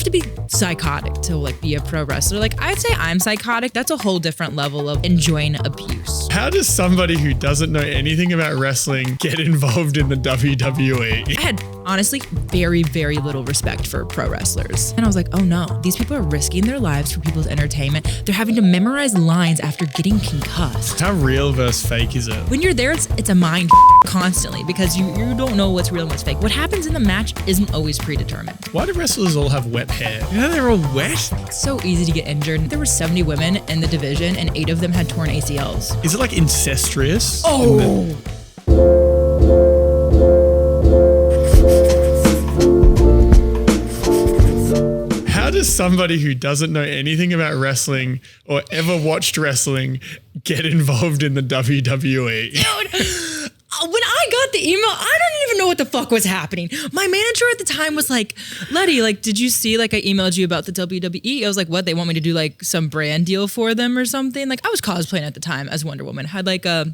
to be psychotic to like be a pro wrestler. Like I'd say I'm psychotic. That's a whole different level of enjoying abuse. How does somebody who doesn't know anything about wrestling get involved in the WWE? I had honestly very, very little respect for pro wrestlers. And I was like, oh no, these people are risking their lives for people's entertainment. They're having to memorize lines after getting concussed. How real versus fake is it? When you're there, it's a mind constantly because you don't know what's real and what's fake. What happens in the match isn't always predetermined. Why do wrestlers all have wet hair? You know they're all wet? It's so easy to get injured. There were 70 women in the division and 8 of them had torn ACLs. Is it like incestuous? Oh! How does somebody who doesn't know anything about wrestling or ever watched wrestling get involved in the WWE? Dude, when I got the email, I don't even know what the fuck was happening. My manager at the time was like, Lete, like, did you see, like, I emailed you about the WWE? I was like, what? They want me to do, like, some brand deal for them or something? Like, I was cosplaying at the time as Wonder Woman. Had, like, a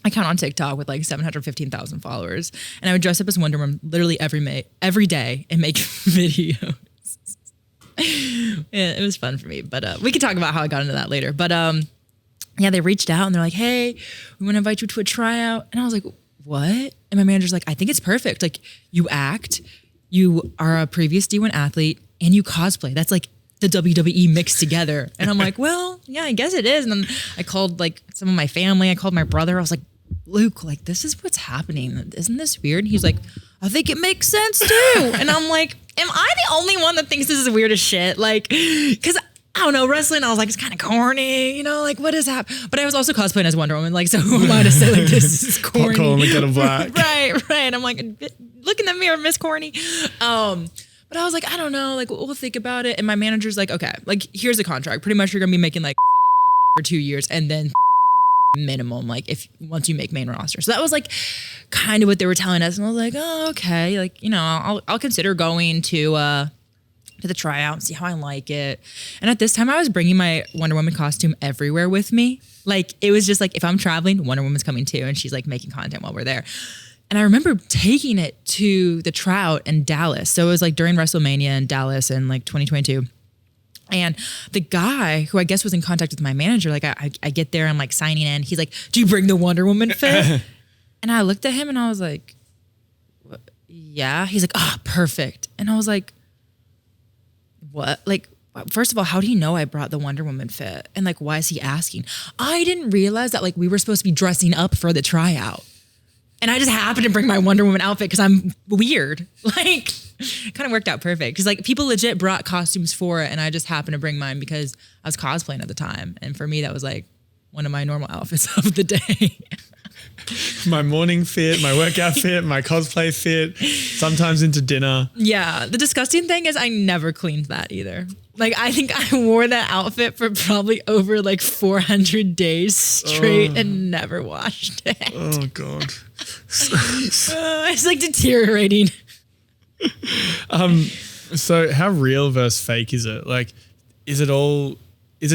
account on TikTok with, like, 715,000 followers. And I would dress up as Wonder Woman literally every day and make videos. Yeah, it was fun for me. But we could talk about how I got into that later. But yeah, they reached out and they're like, hey, we want to invite you to a tryout. And I was like, what? And my manager's like, I think it's perfect. Like, you act, you are a previous D1 athlete, and you cosplay. That's like the WWE mixed together. And I'm like, well, yeah, I guess it is. And then I called like some of my family. I called my brother. I was like, Luke, like, this is what's happening. Isn't this weird? And he's like, I think it makes sense too. And I'm like, am I the only one that thinks this is weird as shit? Like, cause I don't know, wrestling, I was like, it's kind of corny, you know, like what is happening? But I was also cosplaying as Wonder Woman, like, so who am I to say like this is corny? Calling me kind of black. Right. I'm like, look in the mirror, Miss Corny. But I was like, I don't know, like we'll think about it. And my manager's like, okay, like here's the contract. Pretty much you're gonna be making like for 2 years and then minimum, like once you make main roster. So that was like kind of what they were telling us. And I was like, oh, okay. Like, you know, I'll consider going to the tryout and see how I like it. And at this time I was bringing my Wonder Woman costume everywhere with me. Like, it was just like, if I'm traveling, Wonder Woman's coming too. And she's like making content while we're there. And I remember taking it to the tryout in Dallas. So it was like during WrestleMania in Dallas in like 2022. And the guy who I guess was in contact with my manager, like I get there, I'm like signing in. He's like, do you bring the Wonder Woman fit? And I looked at him and I was like, what? Yeah. He's like, oh, perfect. And I was like, what? Like, first of all, how do you know I brought the Wonder Woman fit? And like, why is he asking? I didn't realize that like we were supposed to be dressing up for the tryout. And I just happened to bring my Wonder Woman outfit because I'm weird. Like, kind of worked out perfect. Because like people legit brought costumes for it and I just happened to bring mine because I was cosplaying at the time. And for me, that was like one of my normal outfits of the day. My morning fit, my workout fit, my cosplay fit, sometimes into dinner. Yeah. The disgusting thing is I never cleaned that either. Like, I think I wore that outfit for probably over like 400 days straight and never washed it. Oh, God. It's like deteriorating. So how real versus fake is it? Like, is it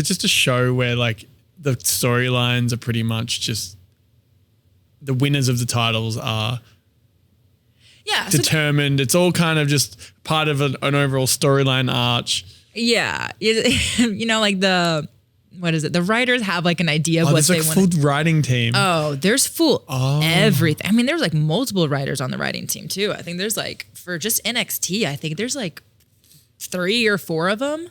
just a show where like the storylines are pretty much just the winners of the titles are determined? It's all kind of just part of an overall storyline arch. Yeah. You know, like the writers have like an idea of what they want. There's like full writing team. Oh, there's everything. I mean, there's like multiple writers on the writing team too. I think there's like, for just NXT, I think there's like 3 or 4 of them.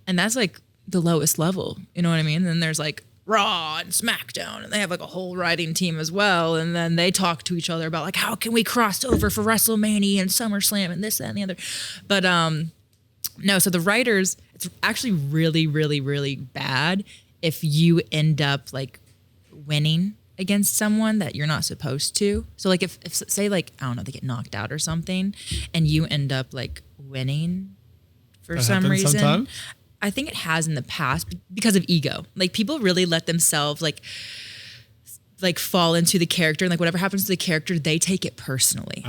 And that's like the lowest level. You know what I mean? And there's like Raw and SmackDown, and they have like a whole writing team as well. And then they talk to each other about like, how can we cross over for WrestleMania and SummerSlam and this, that, and the other. But no, so the writers, it's actually really, really, really bad if you end up like winning against someone that you're not supposed to. So like if say like, I don't know, they get knocked out or something and you end up like winning for some reason. Sometime? I think it has in the past because of ego. Like people really let themselves like fall into the character, and like whatever happens to the character, they take it personally.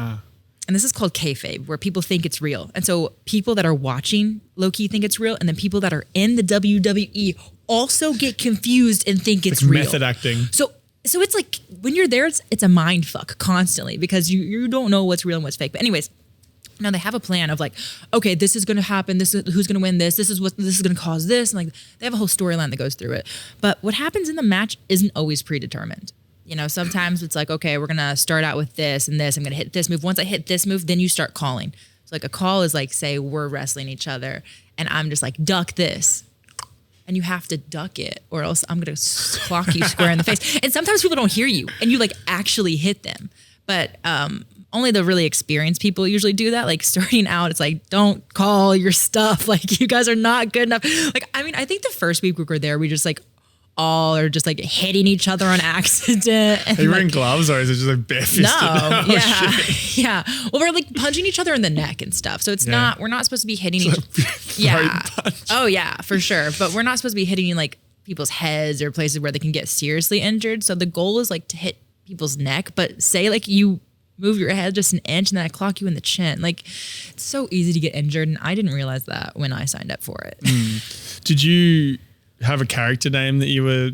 And this is called kayfabe, where people think it's real. And so people that are watching low-key think it's real, and then people that are in the WWE also get confused and think it's real. Method acting. So it's like when you're there, it's a mind fuck constantly because you don't know what's real and what's fake. But anyways, No, they have a plan of like, okay, this is going to happen. This is who's going to win this. This is what this is going to cause this. And like, they have a whole storyline that goes through it. But what happens in the match isn't always predetermined. You know, sometimes it's like, okay, we're going to start out with this and this. I'm going to hit this move. Once I hit this move, then you start calling. So like a call is like, say we're wrestling each other and I'm just like, duck this. And you have to duck it or else I'm going to clock you square in the face. And sometimes people don't hear you and you like actually hit them. But, only the really experienced people usually do that. Like starting out, it's like, don't call your stuff. Like you guys are not good enough. Like, I mean, I think the first week we were there, we just like all are just like hitting each other on accident. And are you wearing like, gloves or is it just like barefisted? No, yeah, Shit. yeah. Well, we're like punching each other in the neck and stuff. So it's not, we're not supposed to be hitting each other. Yeah. Oh yeah, for sure. But we're not supposed to be hitting like people's heads or places where they can get seriously injured. So the goal is like to hit people's neck, but say like you move your head just an inch and then I clock you in the chin. Like it's so easy to get injured. And I didn't realize that when I signed up for it. Did you have a character name that you were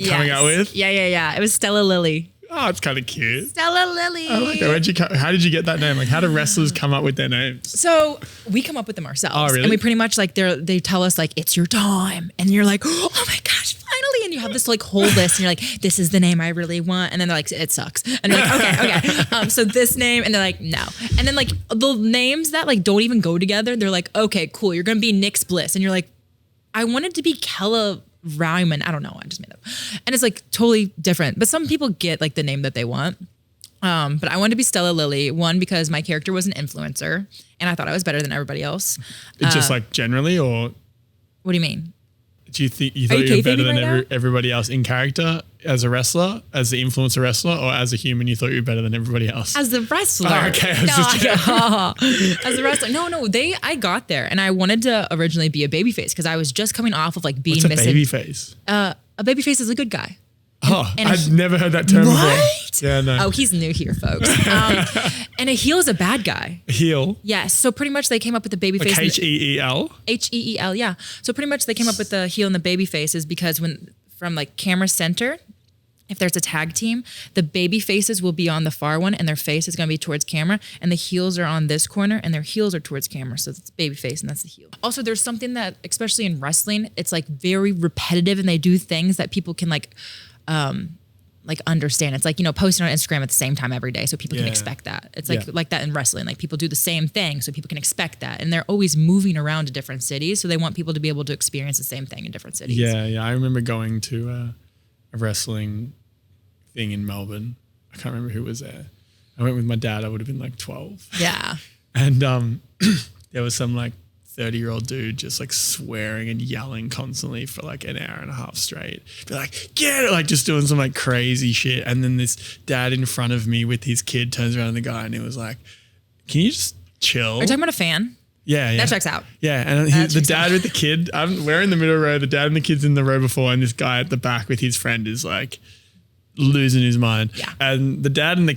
coming out with? Yeah. It was Stella Lily. Oh, it's kind of cute. Stella Lily. I like that. How did you get that name? Like, how do wrestlers come up with their names? So we come up with them ourselves. Oh, really? And we pretty much like they tell us like, it's your time. And you're like, oh my gosh, finally. And you have this like whole list and you're like, this is the name I really want. And then they're like, it sucks. And you're like, okay. So this name, and they're like, no. And then like the names that like don't even go together, they're like, okay, cool. You're going to be Nick's Bliss. And you're like, I wanted to be Kella Ryman. I don't know. I just made up. And it's like totally different. But some people get like the name that they want. But I wanted to be Stella Lily. One, because my character was an influencer and I thought I was better than everybody else. Just like generally, or what do you mean? do you think you thought you were better than everybody else in character as a wrestler, as the influencer wrestler, or as a human you thought you were better than everybody else? As a wrestler. Oh, okay. As a wrestler. No, I got there and I wanted to originally be a babyface because I was just coming off of like being What's a babyface? A babyface is a good guy. I've never heard that term before. Yeah, no. Oh, he's new here, folks. And a heel is a bad guy. A heel? Yes. So pretty much they came up with the babyface. Like H-E-E-L? H-E-E-L, yeah. So pretty much they came up with the heel and the baby faces because from like camera center, if there's a tag team, the baby faces will be on the far one and their face is going to be towards camera, and the heels are on this corner and their heels are towards camera. So it's baby face and that's the heel. Also, there's something that, especially in wrestling, it's like very repetitive and they do things that people can like understand. It's like, posting on Instagram at the same time every day so people can expect that. It's like that in wrestling. Like people do the same thing so people can expect that. And they're always moving around to different cities. So they want people to be able to experience the same thing in different cities. Yeah. I remember going to a wrestling thing in Melbourne. I can't remember who was there. I went with my dad. I would have been like 12. Yeah. And there was some like 30-year-old dude just like swearing and yelling constantly for like an hour and a half straight. Be like, get it, like just doing some like crazy shit. And then this dad in front of me with his kid turns around to the guy and he was like, can you just chill? Are you talking about a fan? Yeah. That checks out. Yeah. And the dad with the kid, we're in the middle row, the dad and the kid's in the row before, and this guy at the back with his friend is like losing his mind. Yeah. And the dad with the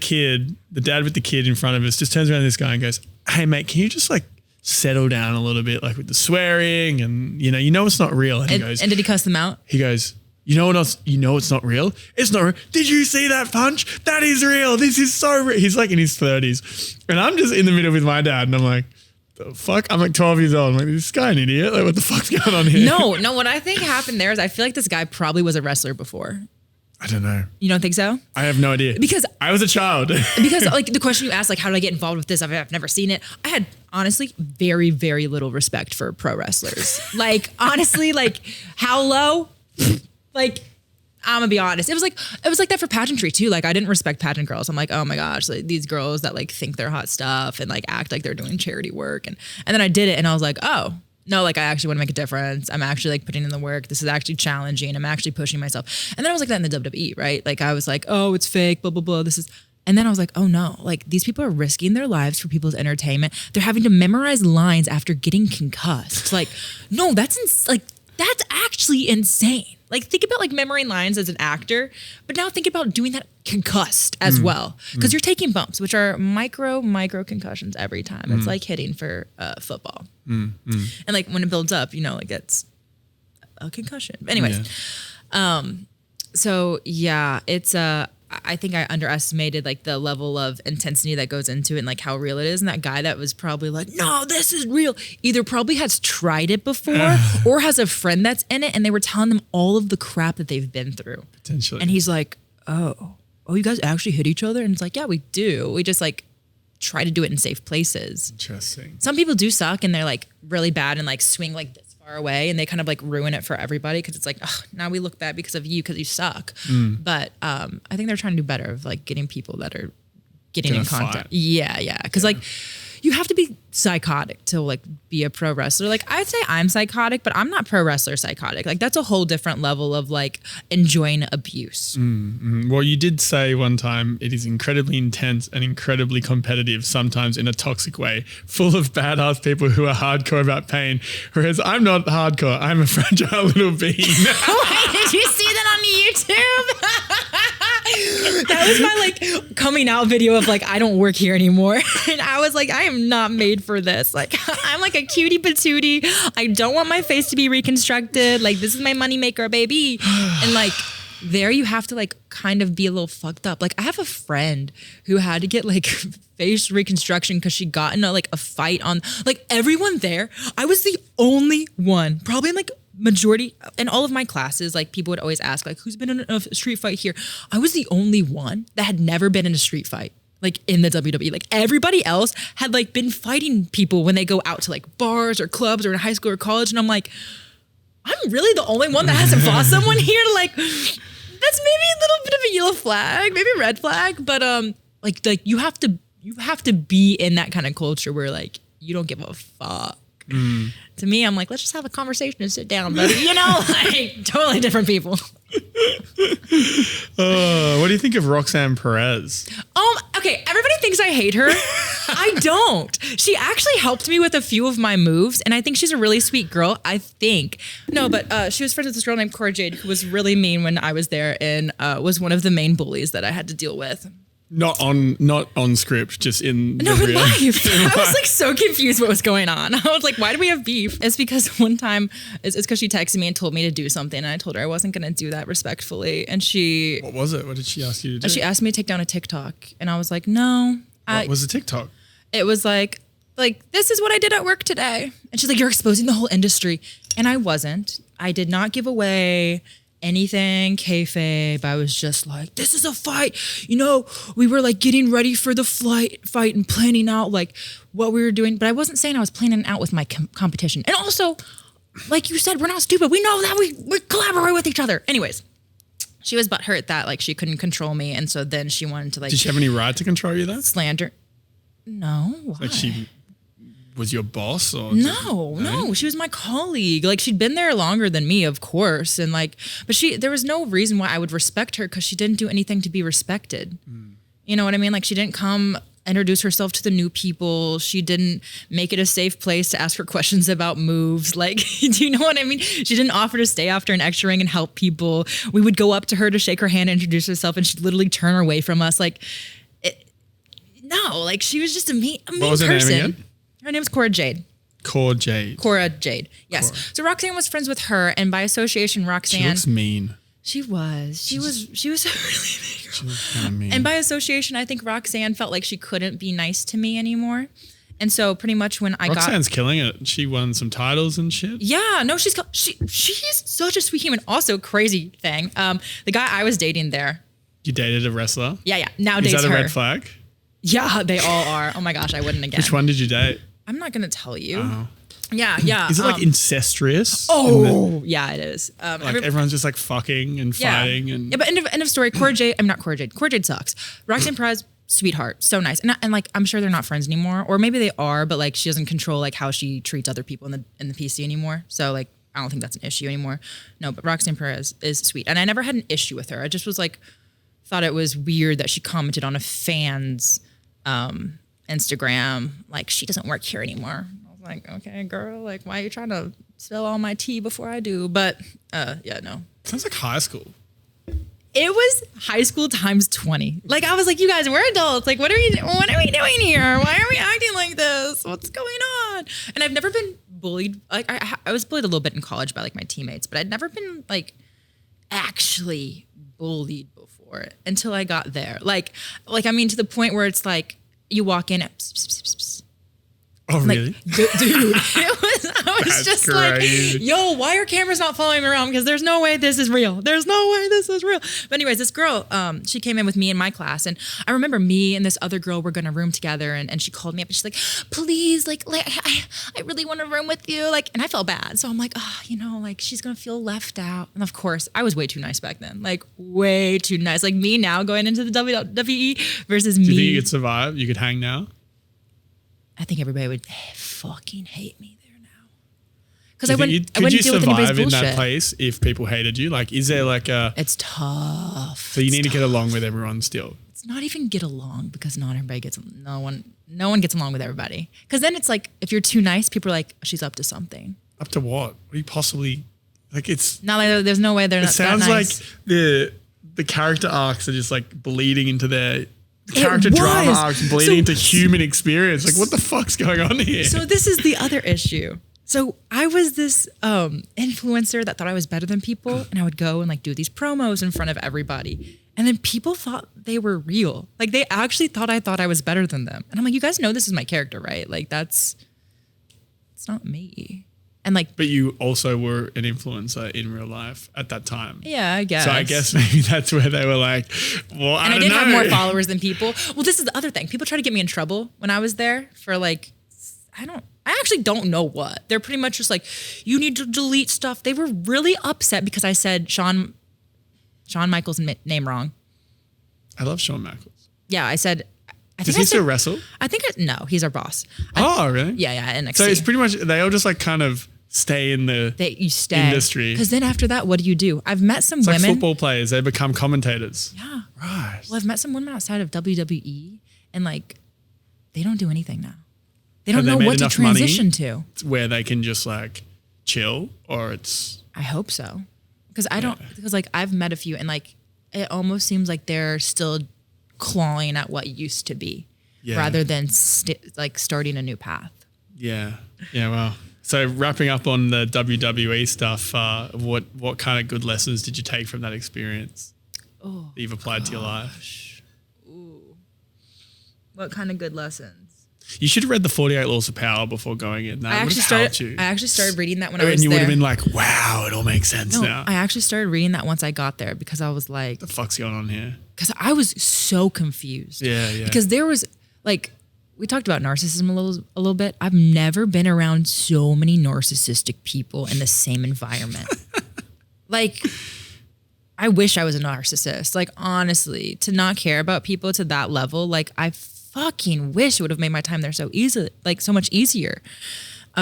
kid in front of us just turns around to this guy and goes, hey mate, can you just like settle down a little bit, like with the swearing and it's not real. And he goes, and did he cuss them out? He goes, you know what else? You know it's not real? It's not real. Did you see that punch? That is real. This is so real. He's like in his 30s. And I'm just in the middle with my dad and I'm like, the fuck? I'm like 12 years old. I'm like, this guy an idiot? Like what the fuck's going on here? No, what I think happened there is I feel like this guy probably was a wrestler before. I don't know. You don't think so? I have no idea. Because I was a child. Because like the question you asked, like, how did I get involved with this? I've never seen it. I had honestly very, very little respect for pro wrestlers. Like honestly, like how low? Like I'm gonna be honest. It was like that for pageantry too. Like I didn't respect pageant girls. I'm like, oh my gosh, like these girls that like think they're hot stuff and like act like they're doing charity work. And then I did it and I was like, oh. No, like I actually want to make a difference. I'm actually like putting in the work. This is actually challenging. I'm actually pushing myself. And then I was like that in the WWE, right? Like I was like, oh, it's fake, blah, blah, blah. And then I was like, oh no, like these people are risking their lives for people's entertainment. They're having to memorize lines after getting concussed. Like, no, that's actually insane. Like think about like memorizing lines as an actor, but now think about doing that concussed as well. Because you're taking bumps, which are micro concussions every time. It's like hitting for football. And like when it builds up, like it's a concussion. But anyways, so yeah, it's I I think I underestimated like the level of intensity that goes into it and like how real it is. And that guy that was probably like, no, this is real, either probably has tried it before or has a friend that's in it and they were telling them all of the crap that they've been through. Potentially. And he's like, oh, you guys actually hit each other? And it's like, yeah, we do. We just like try to do it in safe places. Interesting. Some people do suck and they're like really bad and like swing like this far away and they kind of like ruin it for everybody because it's like, oh, now we look bad because of you because you suck. But I think they're trying to do better of like getting people that are getting in contact. Yeah. Because like you have to be psychotic to like be a pro wrestler. Like I'd say I'm psychotic, but I'm not pro wrestler psychotic. Like that's a whole different level of like enjoying abuse. Well, you did say one time it is incredibly intense and incredibly competitive, sometimes in a toxic way, full of badass people who are hardcore about pain. Whereas I'm not hardcore. I'm a fragile little being. Wait, did you see that on YouTube? That was my like coming out video of like, I don't work here anymore. And I was like, I am not made for this. Like I'm like a cutie patootie. I don't want my face to be reconstructed. Like this is my moneymaker, baby. And like there you have to like kind of be a little fucked up. Like I have a friend who had to get like face reconstruction because she got in a fight on like everyone there. I was the only one, probably in like majority in all of my classes, like people would always ask like, who's been in a street fight here? I was the only one that had never been in a street fight, like in the WWE. Like everybody else had like been fighting people when they go out to like bars or clubs or in high school or college. And I'm like, I'm really the only one that hasn't fought someone here. Like that's maybe a little bit of a yellow flag, maybe a red flag, but like you have to be in that kind of culture where like you don't give a fuck. To me, I'm like, let's just have a conversation and sit down, buddy. You know, like totally different people. What do you think of Roxanne Perez? Okay, everybody thinks I hate her. I don't. She actually helped me with a few of my moves, and I think she's a really sweet girl. I think. No, but she was friends with this girl named Cora Jade who was really mean when I was there and was one of the main bullies that I had to deal with. Not on script, just in no, in life. I was like so confused what was going on. I was like, why do we have beef? It's because one time, it's because she texted me and told me to do something, and I told her I wasn't going to do that respectfully. And she... What was it? What did she ask you to do? She asked me to take down a TikTok, and I was like, no. What was a TikTok? It was like, this is what I did at work today. And she's like, you're exposing the whole industry. And I wasn't. I did not give away anything kayfabe. I was just like, this is a fight. You know, we were like getting ready for the fight and planning out like what we were doing. But I wasn't saying I was planning out with my competition. And also, like you said, we're not stupid. We know that we collaborate with each other. Anyways, she was butthurt that like she couldn't control me. And so then she wanted to like... Did she have any right to control you though? Slander. No, why? Like she was your boss or? No, she was my colleague. Like she'd been there longer than me, of course. And like, but there was no reason why I would respect her because she didn't do anything to be respected. You know what I mean? Like she didn't come introduce herself to the new people. She didn't make it a safe place to ask her questions about moves. Like, do you know what I mean? She didn't offer to stay after an extra ring and help people. We would go up to her to shake her hand and introduce herself and she'd literally turn away from us. Like, no, like she was just a mean person. What was her name again? Her name's Cora Jade. Cora Jade. Yes. Cora. So Roxanne was friends with her, and by association, Roxanne. She looks mean. She was really mean. She was kind of mean. And by association, I think Roxanne felt like she couldn't be nice to me anymore. And so pretty much when Roxanne's killing it. She won some titles and shit. Yeah, no, she's such a sweet human. Also, crazy thing. The guy I was dating there. You dated a wrestler? Yeah. Now dates her. Is that a red flag? Yeah, they all are. Oh my gosh, I wouldn't again. Which one did you date? I'm not gonna tell you. Oh. Yeah. Is it like incestuous? Oh, yeah, it is. Like everyone's just like fucking and fighting and. Yeah, but end of story. Cora Jade. I'm not Cora Jade. Cora Jade sucks. Roxanne Perez, sweetheart, so nice, and like I'm sure they're not friends anymore, or maybe they are, but like she doesn't control like how she treats other people in the PC anymore. So like I don't think that's an issue anymore. No, but Roxanne Perez is sweet, and I never had an issue with her. I just was like, thought it was weird that she commented on a fan's Instagram like she doesn't work here anymore. I was like, okay, girl, like why are you trying to spill all my tea before I do? But yeah, no. Sounds like high school. It was high school times 20. Like I was like, you guys, we're adults. Like what are we doing here? Why are we acting like this? What's going on? And I've never been bullied. Like I was bullied a little bit in college by like my teammates, but I'd never been like actually bullied before. for it until I got there. Like I mean, to the point where it's like you walk in, Oh, really? Dude, I was That's just crazy. like, yo, why are cameras not following me around? Because there's no way this is real. There's no way this is real. But anyways, this girl, she came in with me in my class. And I remember me and this other girl were going to room together. And she called me up and she's like, please, I really want to room with you. Like, and I felt bad. So I'm like, oh, like she's going to feel left out. And of course, I was way too nice back then. Like way too nice. Like me now going into the WWE versus me. Do you think you could survive? You could hang now? I think everybody would fucking hate me there now. Because I Could wouldn't deal you with anybody's survive in bullshit. that place if people hated you? Like, is there like a... It's tough. So you need to get along with everyone still. It's not even get along because not everybody gets... No one gets along with everybody. Because then it's like, if you're too nice, people are like, she's up to something. Up to what? What do you possibly... Like, it's... Not like there's no way they're not that nice. It sounds like the character arcs are just like bleeding into their... Character drama arcs bleeding into human experience. Like, what the fuck's going on here? So this is the other issue. So I was this influencer that thought I was better than people, and I would go and like do these promos in front of everybody. And then people thought they were real. Like they actually thought I was better than them. And I'm like, you guys know this is my character, right? Like it's not me. And like, but you also were an influencer in real life at that time. Yeah, I guess. So I guess maybe that's where they were like, well, I don't know. And I did have more followers than people. Well, this is the other thing. People try to get me in trouble when I was there for like, I actually don't know what. They're pretty much just like, you need to delete stuff. They were really upset because I said Shawn Michaels' name wrong. I love Shawn Michaels. Yeah, I said... Does he still wrestle? No, he's our boss. Really? Yeah, NXT. So it's pretty much, they all just like kind of stay in the industry. Because then after that, what do? I've met some women. Like football players, they become commentators. Yeah. Right. Well, I've met some women outside of WWE and like, they don't do anything now. They don't know what to transition to. Where they can just like chill or it's... I hope so. Because because like I've met a few and like, it almost seems like they're still clawing at what used to be rather than starting a new path. Yeah. Yeah. Well, so wrapping up on the WWE stuff, what kind of good lessons did you take from that experience that you've applied to your life? Ooh. What kind of good lessons? You should have read the 48 Laws of Power before going in. I actually started reading that when I was there. And you would have been like, wow, it all makes sense now. I actually started reading that once I got there because I was like... What the fuck's going on here? Because I was so confused. Yeah. Because there was like... We talked about narcissism a little bit. I've never been around so many narcissistic people in the same environment. Like, I wish I was a narcissist. Like, honestly, to not care about people to that level, like, I fucking wish it would have made my time there so easy, like so much easier.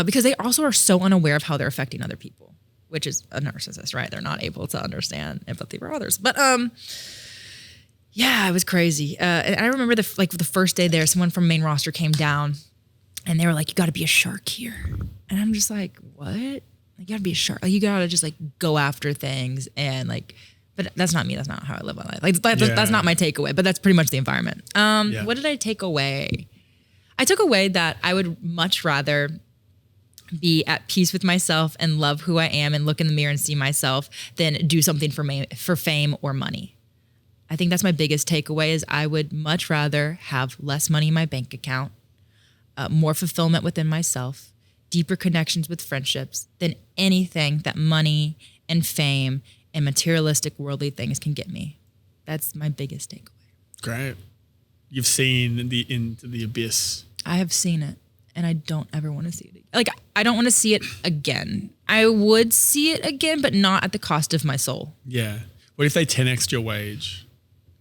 Because they also are so unaware of how they're affecting other people, which is a narcissist, right? They're not able to understand empathy for others. But yeah, it was crazy. And I remember the first day there, someone from main roster came down and they were like, you got to be a shark here. And I'm just like, what? Like, you got to be a shark. Like, you got to just like go after things and like, but that's not me. That's not how I live my life. Like that's not my takeaway, but that's pretty much the environment. What did I take away? I took away that I would much rather be at peace with myself and love who I am and look in the mirror and see myself than do something for fame or money. I think that's my biggest takeaway is I would much rather have less money in my bank account, more fulfillment within myself, deeper connections with friendships than anything that money and fame and materialistic worldly things can get me. That's my biggest takeaway. Great. You've seen into the abyss. I have seen it and I don't ever want to see it again. Like, I don't want to see it again. I would see it again, but not at the cost of my soul. Yeah. What if they 10x'd your wage?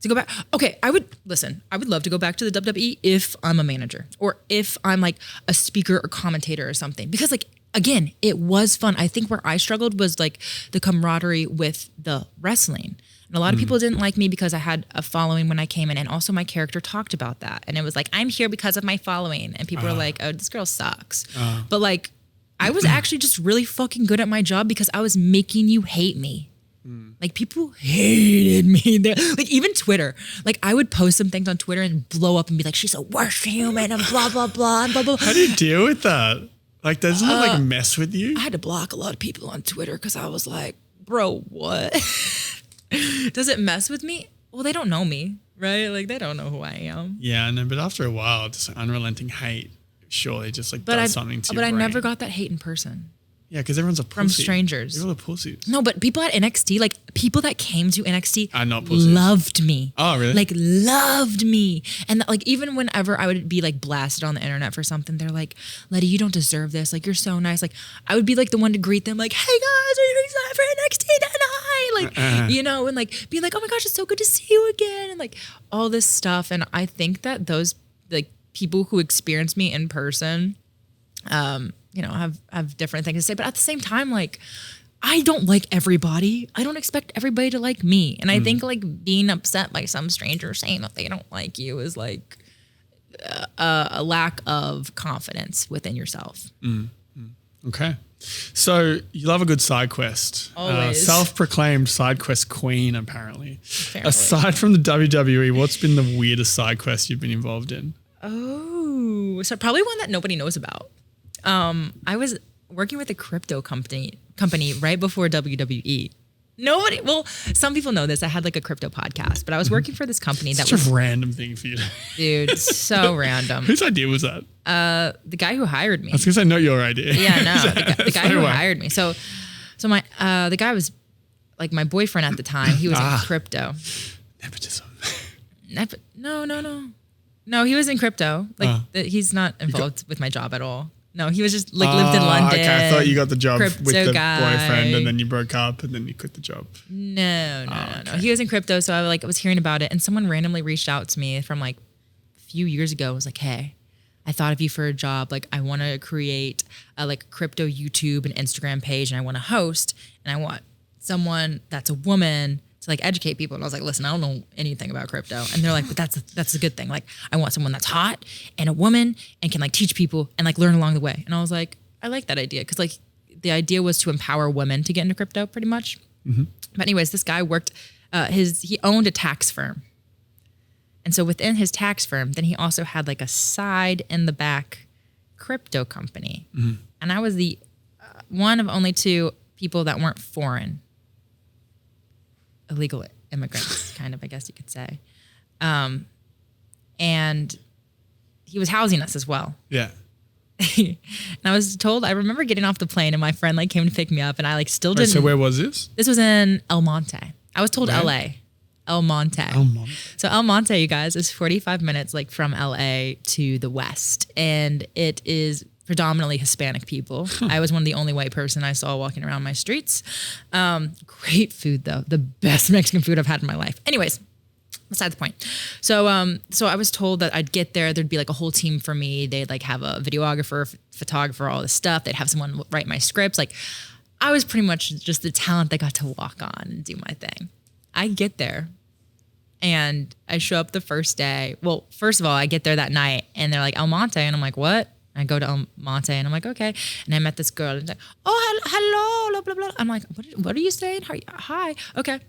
To go back, okay, I would love to go back to the WWE if I'm a manager or if I'm like a speaker or commentator or something. Because like, again, it was fun. I think where I struggled was like the camaraderie with the wrestling. And a lot of people didn't like me because I had a following when I came in. And also my character talked about that. And it was like, I'm here because of my following. And people were like, oh, this girl sucks. But like, I was actually just really fucking good at my job because I was making you hate me. Like people hated me there. Like even Twitter, like I would post some things on Twitter and blow up and be like, she's a worst human and blah, blah, blah, and blah, blah. How do you deal with that? Like, doesn't it like mess with you? I had to block a lot of people on Twitter because I was like, bro, what? Does it mess with me? well, they don't know me, right? Like they don't know who I am. Yeah, I know. But after a while, just like unrelenting hate surely just like does something to your brain. But I never got that hate in person. Yeah, because everyone's a pussy. From strangers. They're all pussies. No, but people at NXT, like people that came to NXT are not pussies. Loved me. Oh, really? Like loved me. And like even whenever I would be like blasted on the internet for something, they're like, Lete, you don't deserve this. Like you're so nice. Like I would be like the one to greet them like, hey guys, are you excited for NXT tonight? Like, you know, and like being like, oh my gosh, it's so good to see you again. And like all this stuff. And I think that those like people who experience me in person, you know, have different things to say, but at the same time, like, I don't like everybody. I don't expect everybody to like me. And I think like being upset by some stranger saying that they don't like you is like a lack of confidence within yourself. Okay. So you love a good side quest. Always. Self-proclaimed side quest queen, apparently. Aside from the WWE, what's been the weirdest side quest you've been involved in? Oh, so probably one that nobody knows about. I was working with a crypto company right before WWE. Nobody, well, some people know this. I had like a crypto podcast, but I was working for this company that was a random thing for you. Dude, so random. Whose idea was that? The guy who hired me. I was gonna say not your idea. Yeah, no, the guy who hired me. So my the guy was like my boyfriend at the time. He was in crypto. Nepotism. No, he was in crypto. Like he's not involved with my job at all. No, he was just like lived in London. Okay, I thought you got the job with the guy. boyfriend and then you broke up and then you quit the job. No. He was in crypto, so I was hearing about it, and someone randomly reached out to me from like a few years ago. Was like, hey, I thought of you for a job. Like, I want to create a like crypto YouTube and Instagram page, and I want to host, and I want someone that's a woman to like educate people. And I was like, listen, I don't know anything about crypto. And they're like, but that's a good thing. Like, I want someone that's hot and a woman and can like teach people and like learn along the way. And I was like, I like that idea. Cause like the idea was to empower women to get into crypto pretty much. But anyways, this guy worked, he owned a tax firm. And so within his tax firm, then he also had like a side in the back crypto company. And I was the one of only two people that weren't foreign. Illegal immigrants, kind of, I guess you could say. And he was housing us as well. Yeah. And I was told, I remember getting off the plane and my friend like came to pick me up and I like still didn't. So where was this? This was in El Monte. I was told Where? LA. El Monte. El Monte. So El Monte, you guys, is 45 minutes like from LA to the west. And it is predominantly Hispanic people. I was one of the only white person I saw walking around my streets. Great food though. The best Mexican food I've had in my life. Anyways, beside the point. So I was told that I'd get there. There'd be like a whole team for me. They'd like have a videographer, photographer, all this stuff. They'd have someone write my scripts. Like I was pretty much just the talent that got to walk on and do my thing. I get there and I show up the first day. Well, first of all, I get there that night and they're like, El Monte. And I'm like, what? I go to El Monte and I'm like, okay. And I met this girl and she's like, oh, hello, blah, blah, blah. I'm like, what are you saying? Hi. Okay.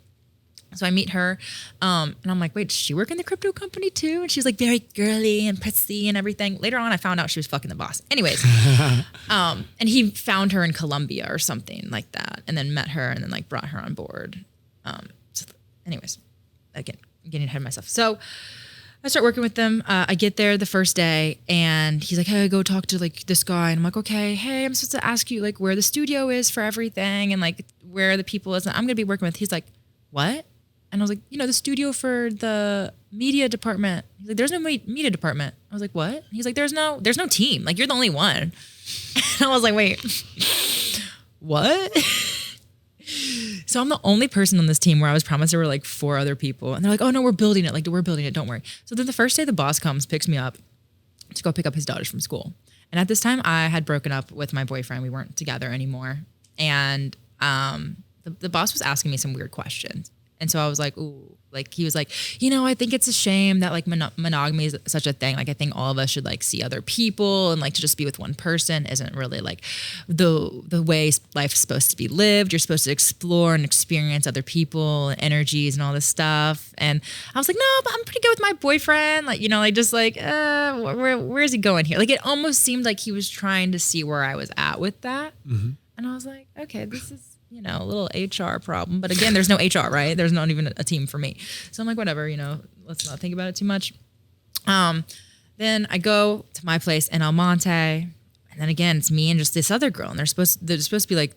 So I meet her and I'm like, wait, does she work in the crypto company too? And she's like very girly and prissy and everything. Later on, I found out she was fucking the boss. Anyways, and he found her in Colombia or something like that and then met her and then like brought her on board. So anyways, again, I'm getting ahead of myself. So I start working with them. I get there the first day and he's like, hey, go talk to like this guy. And I'm like, okay, hey, I'm supposed to ask you like where the studio is for everything and like where the people is. I'm going to be working with. He's like, what? And I was like, the studio for the media department. He's like, there's no media department. I was like, what? He's like, there's no team. Like, you're the only one. And I was like, wait, what? So I'm the only person on this team where I was promised there were like 4 other people. And they're like, oh no, we're building it. Like, we're building it. Don't worry. So then the first day the boss comes, picks me up to go pick up his daughters from school. And at this time I had broken up with my boyfriend. We weren't together anymore. And the boss was asking me some weird questions. And so I was like, ooh, like he was like, I think it's a shame that like monogamy is such a thing. Like I think all of us should like see other people and like to just be with one person isn't really like the way life's supposed to be lived. You're supposed to explore and experience other people and energies and all this stuff. And I was like, no, but I'm pretty good with my boyfriend. Like, like just like, where is he going here? Like it almost seemed like he was trying to see where I was at with that. And I was like, okay, this is a little HR problem. But again, there's no HR, right? There's not even a team for me. So I'm like, whatever, let's not think about it too much. Then I go to my place in El Monte, and then again, it's me and just this other girl, and there's supposed to be like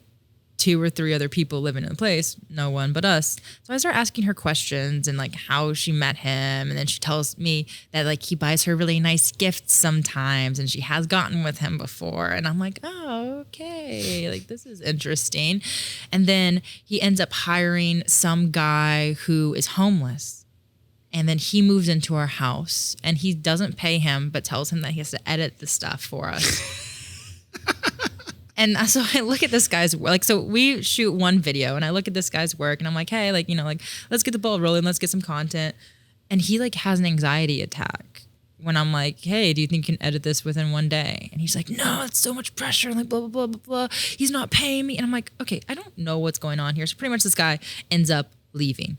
2 or 3 other people living in the place, no one but us. So I start asking her questions and like how she met him, and then she tells me that like he buys her really nice gifts sometimes, and she has gotten with him before. And I'm like, oh, okay, like this is interesting. And then he ends up hiring some guy who is homeless, and then he moves into our house, and he doesn't pay him, but tells him that he has to edit the stuff for us. And so I look at this guy's work. Like, so we shoot one video, and I look at this guy's work, and I'm like, hey, like, let's get the ball rolling. Let's get some content. And he like has an anxiety attack when I'm like, hey, do you think you can edit this within one day? And he's like, no, it's so much pressure. And like, blah, blah, blah, blah, blah. He's not paying me. And I'm like, okay, I don't know what's going on here. So pretty much this guy ends up leaving.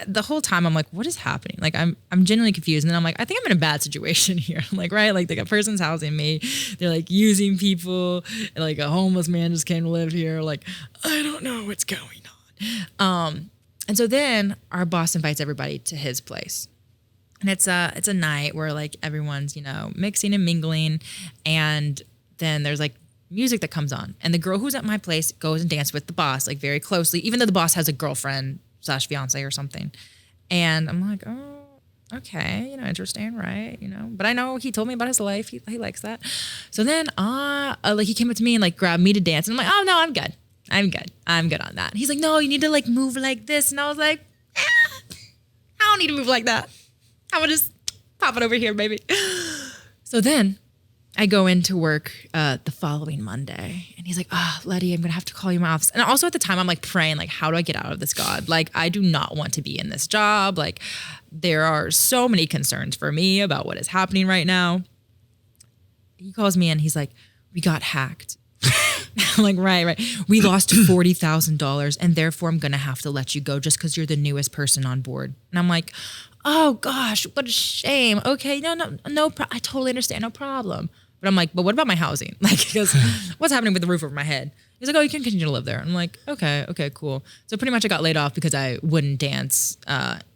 The whole time I'm like, what is happening? Like, I'm genuinely confused. And then I'm like, I think I'm in a bad situation here. I'm like, right? Like a person's housing me. They're like using people. And like a homeless man just came to live here. Like, I don't know what's going on. And so then our boss invites everybody to his place. And it's a night where like everyone's, mixing and mingling. And then there's like music that comes on. And the girl who's at my place goes and dances with the boss, like very closely, even though the boss has a girlfriend / fiance or something. And I'm like, oh, okay, interesting, right? But I know he told me about his life. He likes that. So then like he came up to me and like grabbed me to dance. And I'm like, oh no, I'm good. I'm good on that. And he's like, no, you need to like move like this. And I was like, I don't need to move like that. I'm gonna just pop it over here, baby. So then I go into work the following Monday, and he's like, Lete, I'm going to have to call you in my office. And also at the time, I'm like praying, like, how do I get out of this, God? Like, I do not want to be in this job. Like, there are so many concerns for me about what is happening right now. He calls me and he's like, we got hacked. I'm like, right. We lost $40,000, and therefore I'm going to have to let you go just because you're the newest person on board. And I'm like, oh gosh, what a shame. Okay, no, I totally understand, no problem. But I'm like, but what about my housing? Like, because what's happening with the roof over my head? He's like, oh, you can continue to live there. I'm like, okay, cool. So pretty much I got laid off because I wouldn't dance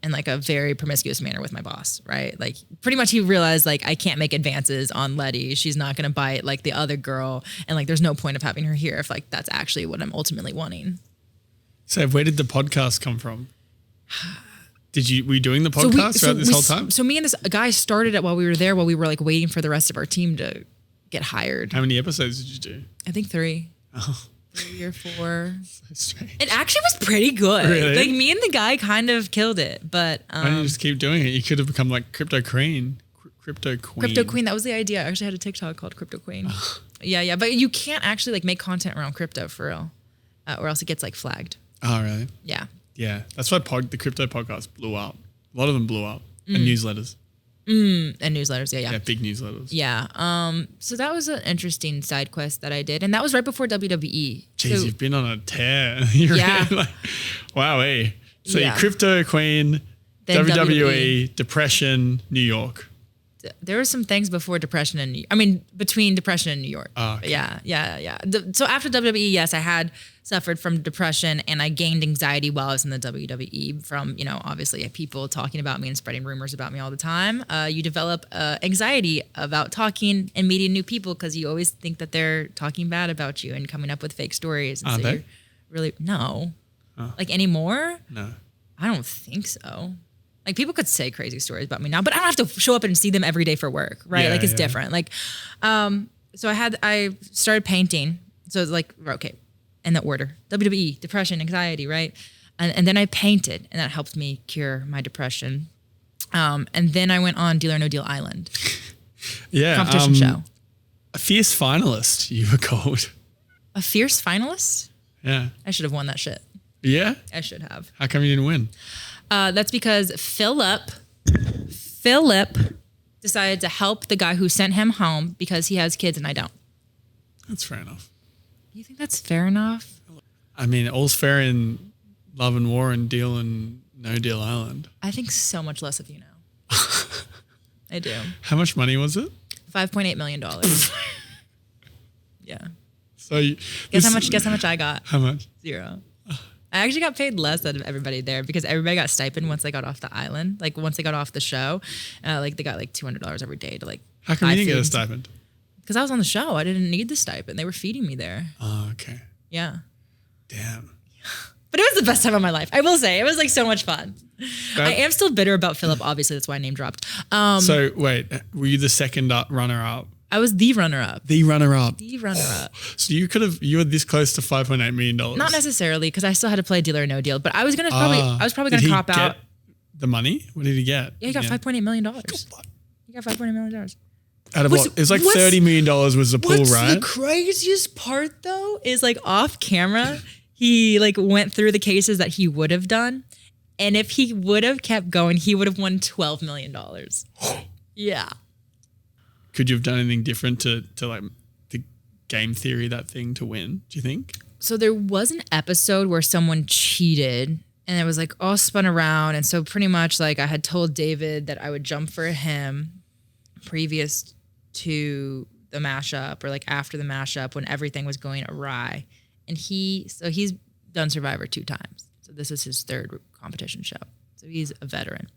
in like a very promiscuous manner with my boss, right? Like pretty much he realized like I can't make advances on Lete. She's not going to bite like the other girl. And like there's no point of having her here if like that's actually what I'm ultimately wanting. So where did the podcast come from? Were you doing the podcast throughout this whole time? So me and this guy started it while we were there, while we were like waiting for the rest of our team to get hired. How many episodes did you do? I think 3. Oh. 3 or 4. So strange. It actually was pretty good. Really? Like me and the guy kind of killed it, but why didn't you just keep doing it? You could have become like Crypto Queen. Crypto Queen. That was the idea. I actually had a TikTok called Crypto Queen. Yeah. But you can't actually like make content around crypto for real, or else it gets like flagged. Oh, really? Yeah. Yeah. That's why the crypto podcast blew up. A lot of them blew up. And newsletters. And newsletters, yeah. Yeah, big newsletters. Yeah. So that was an interesting side quest that I did. And that was right before WWE. Jeez, you've been on a tear. Yeah. Really like, wow, hey. So you're Crypto Queen, then WWE, Depression, New York. There were some things before Depression and between Depression and New York. Oh, okay. Yeah. So after WWE, yes, I had suffered from depression, and I gained anxiety while I was in the WWE from, obviously people talking about me and spreading rumors about me all the time. You develop anxiety about talking and meeting new people because you always think that they're talking bad about you and coming up with fake stories. And Aren't they? Really, no. Oh. Like anymore? No. I don't think so. Like people could say crazy stories about me now, but I don't have to show up and see them every day for work, right? Yeah, like it's different. Like, so I started painting. So it's like, okay, in the order, WWE, depression, anxiety, right? And then I painted, and that helped me cure my depression. And then I went on Deal or No Deal Island. Yeah. Competition show. A fierce finalist, you were called. A fierce finalist? Yeah. I should have won that shit. Yeah? I should have. How come you didn't win? That's because Philip decided to help the guy who sent him home because he has kids and I don't. That's fair enough. You think that's fair enough? I mean, all's fair in love and war and Deal and No Deal Island. I think so much less of you now. I do. How much money was it? $5.8 million. Yeah. So Guess how much I got? How much? 0. I actually got paid less than everybody there because everybody got stipend once they got off the island. Like once they got off the show, like they got like $200 every day to like. How come you didn't get a stipend? Because I was on the show. I didn't need the stipend. They were feeding me there. Oh, okay. Yeah. Damn. But it was the best time of my life. I will say it was like so much fun. I am still bitter about Philip. Obviously, that's why I name dropped. So wait, were you the second runner up? I was the runner up. The runner up. The runner up. So you were this close to $5.8 million. Not necessarily, because I still had to play Deal or No Deal. But I was probably gonna cop out. The money? What did he get? Yeah, he got $5.8 million. He got $5.8 million. Out of what? It was like $30 million was the pool, right? The craziest part though is like off camera, he like went through the cases that he would have done. And if he would have kept going, he would have won $12 million. Yeah. Could you have done anything different to like the game theory that thing to win, do you think? So there was an episode where someone cheated and it was like all spun around. And so pretty much like I had told David that I would jump for him previous to the mashup or like after the mashup when everything was going awry. And he's done Survivor 2 times. So this is his 3rd competition show. So he's a veteran.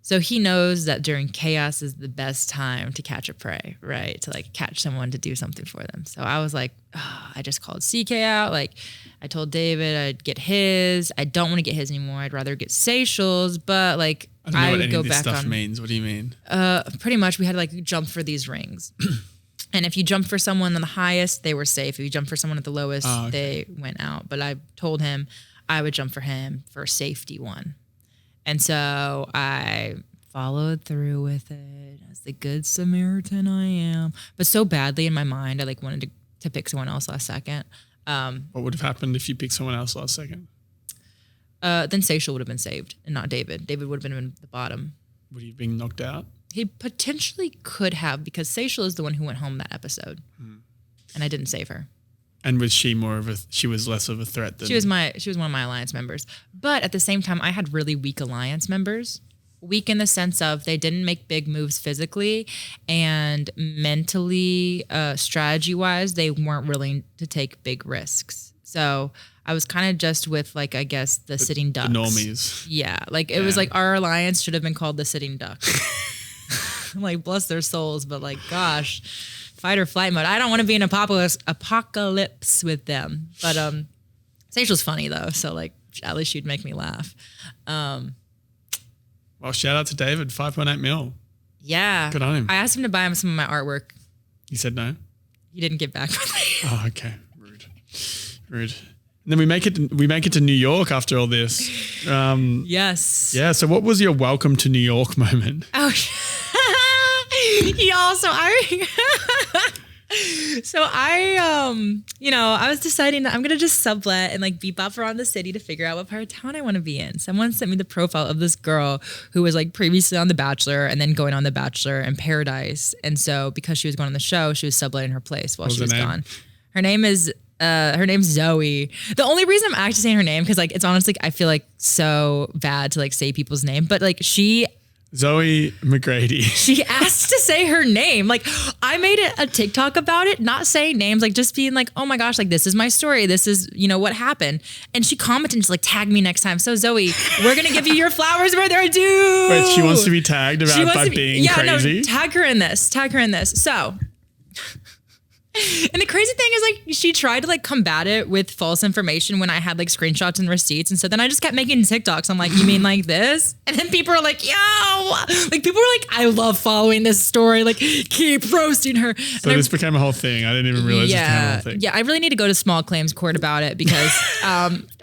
So he knows that during chaos is the best time to catch a prey, right? To like catch someone to do something for them. So I was like, I just called CK out. Like I told David I'd get his. I don't want to get his anymore. I'd rather get Seychelles, but like I don't know what any of this stuff means. What do you mean? Pretty much we had to like jump for these rings. And if you jump for someone on the highest, they were safe. If you jump for someone at the lowest, they went out. But I told him I would jump for him for a safety one. And so I followed through with it as the good Samaritan I am. But so badly in my mind, I like wanted to pick someone else last second. What would have happened if you picked someone else last second? Then Seychelles would have been saved and not David. David would have been in the bottom. Would he have been knocked out? He potentially could have because Seychelles is the one who went home that episode. And I didn't save her. And was she she was less of a threat than... She was one of my alliance members. But at the same time, I had really weak alliance members. Weak in the sense of they didn't make big moves physically and mentally, strategy-wise, they weren't willing to take big risks. So I was kind of just with like, I guess, the sitting ducks. The normies. Yeah. Like it was like our alliance should have been called the sitting ducks. Like bless their souls, but like, gosh, fight or flight mode. I don't want to be in apocalypse with them. But Seychelles funny though, so like at least she'd make me laugh. Well, shout out to David, 5.8 mil. Yeah. Good on him. I asked him to buy him some of my artwork. He said no? He didn't get back with me. Oh, okay. Rude. And then we make it to New York after all this. Yes. Yeah. So what was your welcome to New York moment? Oh, I was deciding that I'm going to just sublet and like bebop around the city to figure out what part of town I want to be in. Someone sent me the profile of this girl who was like previously on The Bachelor and then going on The Bachelor in Paradise. And so because she was going on the show, she was subletting her place while she was gone. Her name's Zoe. The only reason I'm actually saying her name, because like it's honestly, I feel like so bad to like say people's name, but like Zoe McGrady. She asked to say her name. Like I made a TikTok about it, not saying names, like just being like, oh my gosh, like this is my story. This is, what happened. And she commented and just like tag me next time. So Zoe, we're going to give you your flowers where they're due. Wait, she wants to be tagged by being crazy? No, tag her in this. So... And the crazy thing is like she tried to like combat it with false information when I had like screenshots and receipts. And so then I just kept making TikToks. I'm like, you mean like this? And then people are like, yo, like people were like, I love following this story. Like keep roasting her. So this became a whole thing. I didn't even realize this became a whole thing. Yeah, I really need to go to small claims court about it because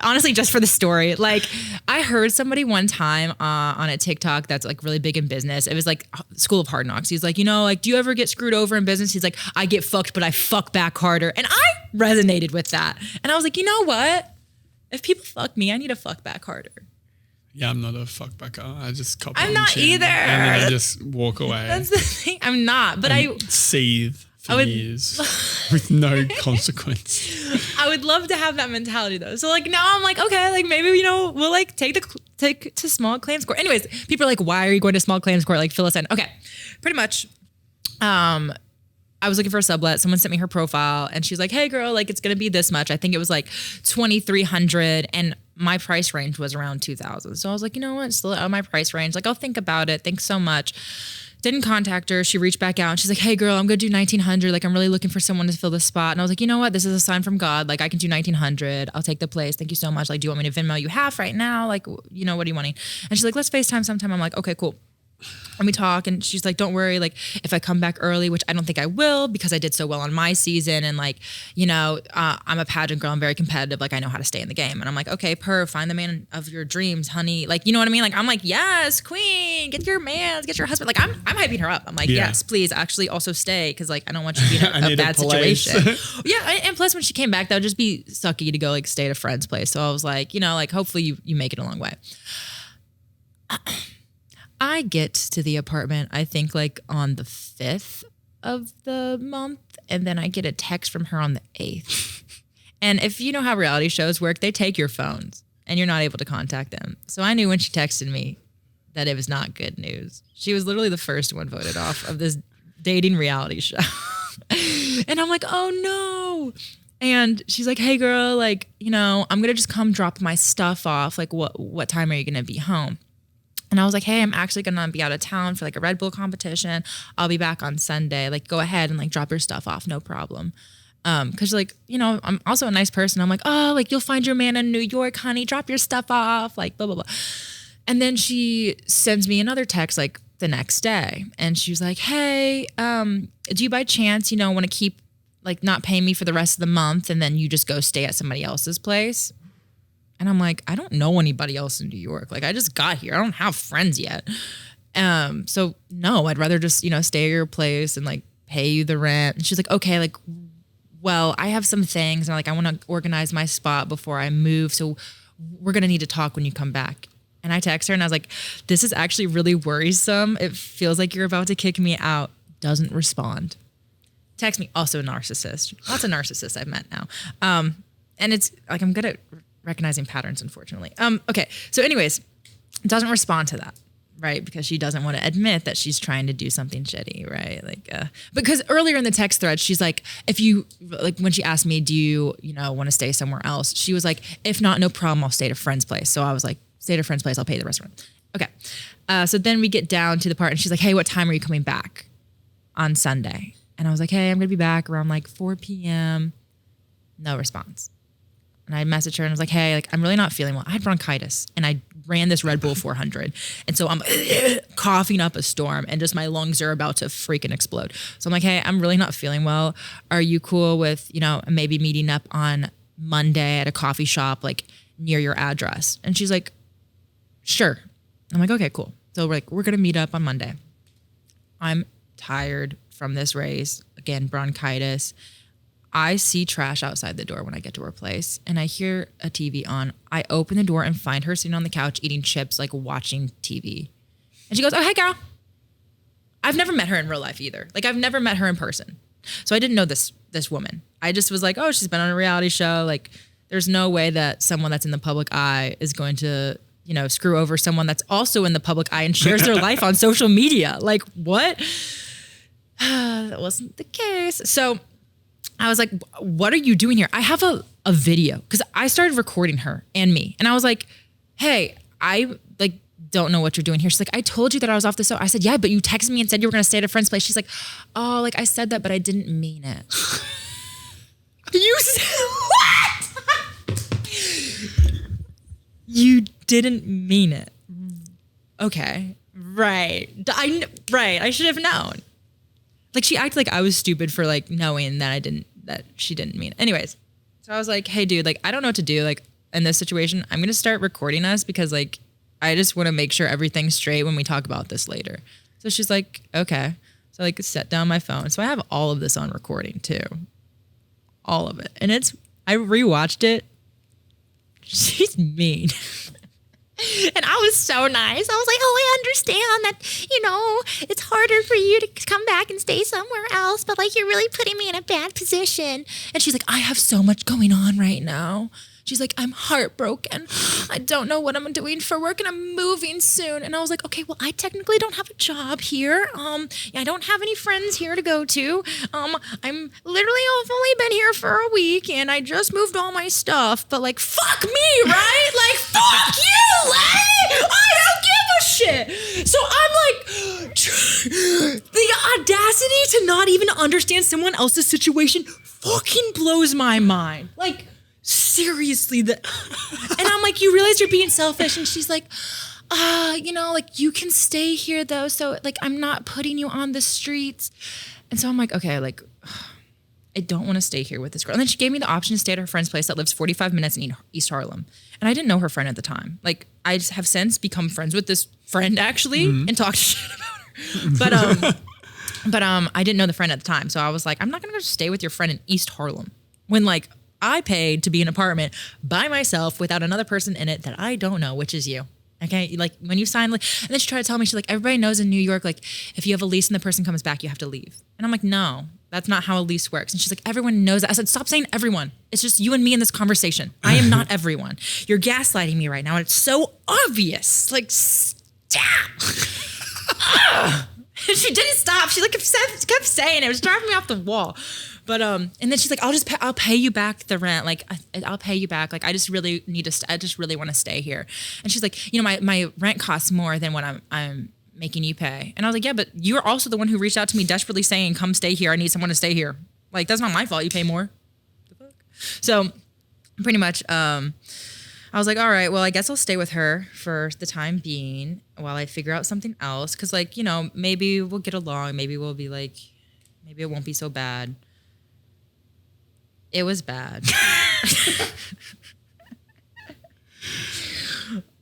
honestly, just for the story, like I heard somebody one time on a TikTok that's like really big in business. It was like School of Hard Knocks. He's like, like, do you ever get screwed over in business? He's like, I get fucked, but I fuck back harder. And I resonated with that. And I was like, you know what? If people fuck me, I need to fuck back harder. Yeah, I'm not a fuck backer. I just cop I'm not either. And then I just walk away. That's the thing. I'm not, but I seethe for years with no consequence. I would love to have that mentality though. So like now I'm like, okay, like maybe, we'll like take to small claims court. Anyways, people are like, why are you going to small claims court? Like fill us in. Okay. Pretty much. I was looking for a sublet. Someone sent me her profile and she's like, hey girl, like it's going to be this much. I think it was like 2,300 and my price range was around 2,000. So I was like, you know what? Still out of my price range. Like, I'll think about it. Thanks so much. Didn't contact her. She reached back out and she's like, hey girl, I'm going to do 1,900. Like, I'm really looking for someone to fill the spot. And I was like, you know what? This is a sign from God. Like, I can do 1,900. I'll take the place. Thank you so much. Like, do you want me to Venmo you half right now? Like, you know, what are you wanting? And she's like, let's FaceTime sometime. I'm like, okay, cool. And we talk and she's like, don't worry, like if I come back early, which I don't think I will because I did so well on my season and like, you know, I'm a pageant girl, I'm very competitive, like I know how to stay in the game. And I'm like, okay, find the man of your dreams, honey. Like, you know what I mean? Like, I'm like, yes, queen, get your man, get your husband. Like I'm hyping her up. I'm like, yes, please actually also stay because like I don't want you to be in a bad situation. Yeah, and plus when she came back, that would just be sucky to go like stay at a friend's place. So I was like, you know, like hopefully you make it a long way. I get to the apartment, I think like on the 5th of the month, and then I get a text from her on the 8th. And if you know how reality shows work, they take your phones and you're not able to contact them. So I knew when she texted me that it was not good news. She was literally the first one voted off of this dating reality show. And I'm like, oh no. And she's like, hey girl, like, you know, I'm gonna just come drop my stuff off. Like what time are you gonna be home? And I was like, hey, I'm actually going to be out of town for like a Red Bull competition. I'll be back on Sunday. Like, go ahead and like drop your stuff off. No problem. Cause like, you know, I'm also a nice person. I'm like, oh, like you'll find your man in New York, honey. Drop your stuff off. Like, blah, blah, blah. And then she sends me another text like the next day. And she was like, hey, do you by chance, you know, want to keep like not paying me for the rest of the month and then you just go stay at somebody else's place? And I'm like, I don't know anybody else in New York. Like I just got here. I don't have friends yet. So no, I'd rather just, you know, stay at your place and like pay you the rent. And she's like, okay, like, well, I have some things and like, I want to organize my spot before I move. So we're going to need to talk when you come back. And I text her and I was like, this is actually really worrisome. It feels like you're about to kick me out. Doesn't respond. Text me, also a narcissist. Lots of narcissists I've met now. And it's like, I'm good at recognizing patterns, unfortunately. Okay. So anyways, doesn't respond to that, right? Because she doesn't want to admit that she's trying to do something shitty, right? Like, because earlier in the text thread, she's like, if you, like when she asked me, do you know, want to stay somewhere else? She was like, if not, no problem. I'll stay at a friend's place. So I was like, stay at a friend's place. I'll pay the restaurant. Okay. So then we get down to the part and she's like, hey, what time are you coming back on Sunday? And I was like, hey, I'm going to be back around like 4 p.m. No response. And I messaged her and I was like, hey, like, I'm really not feeling well. I had bronchitis and I ran this Red Bull 400. And so I'm coughing up a storm and just my lungs are about to freaking explode. So I'm like, hey, I'm really not feeling well. Are you cool with, you know, maybe meeting up on Monday at a coffee shop, like near your address? And she's like, sure. I'm like, okay, cool. So we're going to meet up on Monday. I'm tired from this race. Again, bronchitis. I see trash outside the door when I get to her place and I hear a TV on. I open the door and find her sitting on the couch eating chips, like watching TV. And she goes, oh, hey girl. I've never met her in real life either. Like I've never met her in person. So I didn't know this woman. I just was like, oh, she's been on a reality show. Like there's no way that someone that's in the public eye is going to, you know, screw over someone that's also in the public eye and shares their life on social media. Like what? That wasn't the case. So I was like, what are you doing here? I have a video because I started recording her and me. And I was like, hey, I like don't know what you're doing here. She's like, I told you that I was off the show. I said, yeah, but you texted me and said you were going to stay at a friend's place. She's like, oh, like I said that, but I didn't mean it. You said what? You didn't mean it. Okay. Right. I should have known. Like she acted like I was stupid for like knowing that she didn't mean it. Anyways, so I was like, hey dude, like I don't know what to do. Like in this situation, I'm going to start recording us because like, I just want to make sure everything's straight when we talk about this later. So she's like, okay. So I like set down my phone. So I have all of this on recording too. All of it. And I rewatched it. She's mean. And I was so nice. I was like, oh, I understand that, it's harder for you to come back and stay somewhere else, but like, you're really putting me in a bad position. And she's like, I have so much going on right now. She's like, I'm heartbroken. I don't know what I'm doing for work and I'm moving soon. And I was like, okay, well, I technically don't have a job here. I don't have any friends here to go to. I've only been here for a week and I just moved all my stuff. But like, fuck me, right? Like, fuck you, Lete! I don't give a shit. So I'm like, the audacity to not even understand someone else's situation fucking blows my mind. Like, seriously, and I'm like, you realize you're being selfish? And she's like, like, you can stay here though, so like, I'm not putting you on the streets. And so I'm like, okay, like, I don't want to stay here with this girl. And then she gave me the option to stay at her friend's place that lives 45 minutes in East Harlem. And I didn't know her friend at the time. Like, I just have since become friends with this friend actually and talked shit about her. But I didn't know the friend at the time. So I was like, I'm not gonna go stay with your friend in East Harlem when like I paid to be in an apartment by myself without another person in it that I don't know, which is you. Okay, like when you sign, like, and then she tried to tell me, she's like, everybody knows in New York, like, if you have a lease and the person comes back, you have to leave. And I'm like, no, that's not how a lease works. And she's like, everyone knows that. I said, stop saying everyone. It's just you and me in this conversation. I am not everyone. You're gaslighting me right now, and it's so obvious. Like, stop. She didn't stop. She like kept saying it. It was driving me off the wall. But and then she's like, I'll pay you back the rent. Like I'll pay you back. Like I just really need to. I just really want to stay here. And she's like, my rent costs more than what I'm making you pay. And I was like, yeah, but you're also the one who reached out to me desperately saying, come stay here. I need someone to stay here. Like that's not my fault. You pay more. The fuck? So pretty much, I was like, all right, well, I guess I'll stay with her for the time being while I figure out something else. Cause like, maybe we'll get along. Maybe we'll be like, maybe it won't be so bad. It was bad.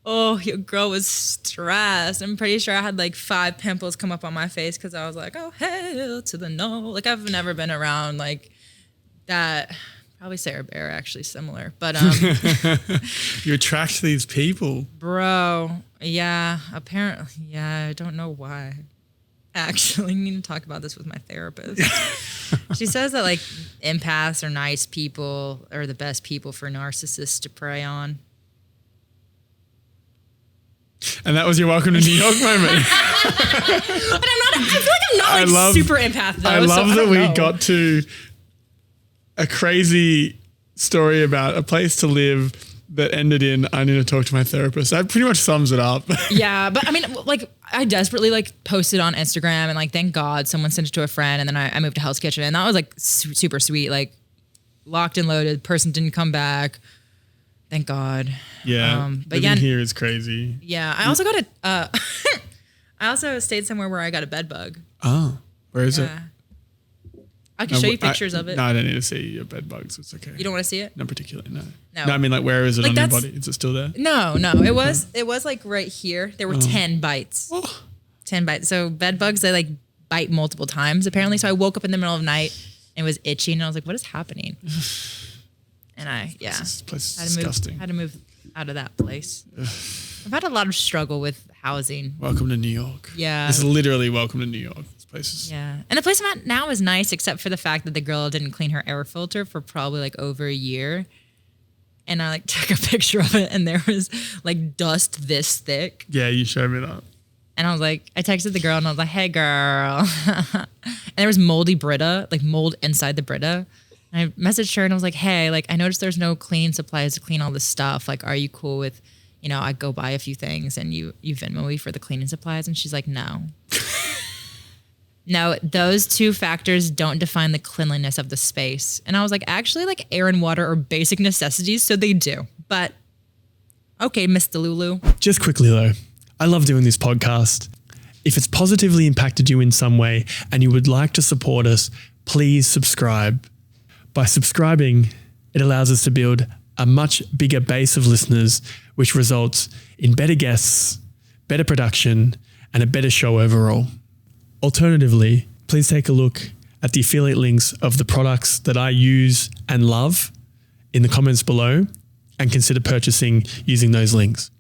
Oh, your girl was stressed. I'm pretty sure I had like 5 pimples come up on my face because I was like, oh, hell to the no. Like I've never been around like that. Probably Sarah Bear, actually similar. But you attract these people. Bro, yeah, apparently, yeah, I don't know why. Actually, I need to talk about this with my therapist. She says that like empaths are nice people, are the best people for narcissists to prey on. And that was your welcome to New York moment. But I feel like I'm not super empath though. I love that we got to a crazy story about a place to live that ended in, I need to talk to my therapist. That pretty much sums it up. Yeah, but I mean, like, I desperately like posted on Instagram and like, thank God someone sent it to a friend. And then I moved to Hell's Kitchen and that was like super sweet. Like locked and loaded, person didn't come back. Thank God. Yeah. But yeah, here is crazy. Yeah. I also got I also stayed somewhere where I got a bed bug. Oh, where is it? I can show you pictures of it. No, I don't need to see your bed bugs. It's okay. You don't want to see it? Not particularly, no. No, I mean like where is it like on your body? Is it still there? No. It was like right here. There were 10 bites. Oh. 10 bites. So bed bugs, they like bite multiple times apparently. So I woke up in the middle of the night and it was itching and I was like, what is happening? And This place is disgusting. Had to move out of that place. I've had a lot of struggle with housing. Welcome to New York. Yeah. It's literally welcome to New York. Places. Yeah. And the place I'm at now is nice, except for the fact that the girl didn't clean her air filter for probably like over a year. And I like took a picture of it and there was like dust this thick. Yeah, you showed me that. And I was like, I texted the girl and I was like, hey girl. And there was moldy Brita, like mold inside the Brita. And I messaged her and I was like, hey, like I noticed there's no cleaning supplies to clean all this stuff. Like, are you cool with, I go buy a few things and you Venmo me for the cleaning supplies? And she's like, no. No, those 2 factors don't define the cleanliness of the space. And I was like, actually, like air and water are basic necessities, so they do. But okay, Mr. Lulu. Just quickly though, I love doing this podcast. If it's positively impacted you in some way and you would like to support us, please subscribe. By subscribing, it allows us to build a much bigger base of listeners, which results in better guests, better production, and a better show overall. Alternatively, please take a look at the affiliate links of the products that I use and love in the comments below and consider purchasing using those links.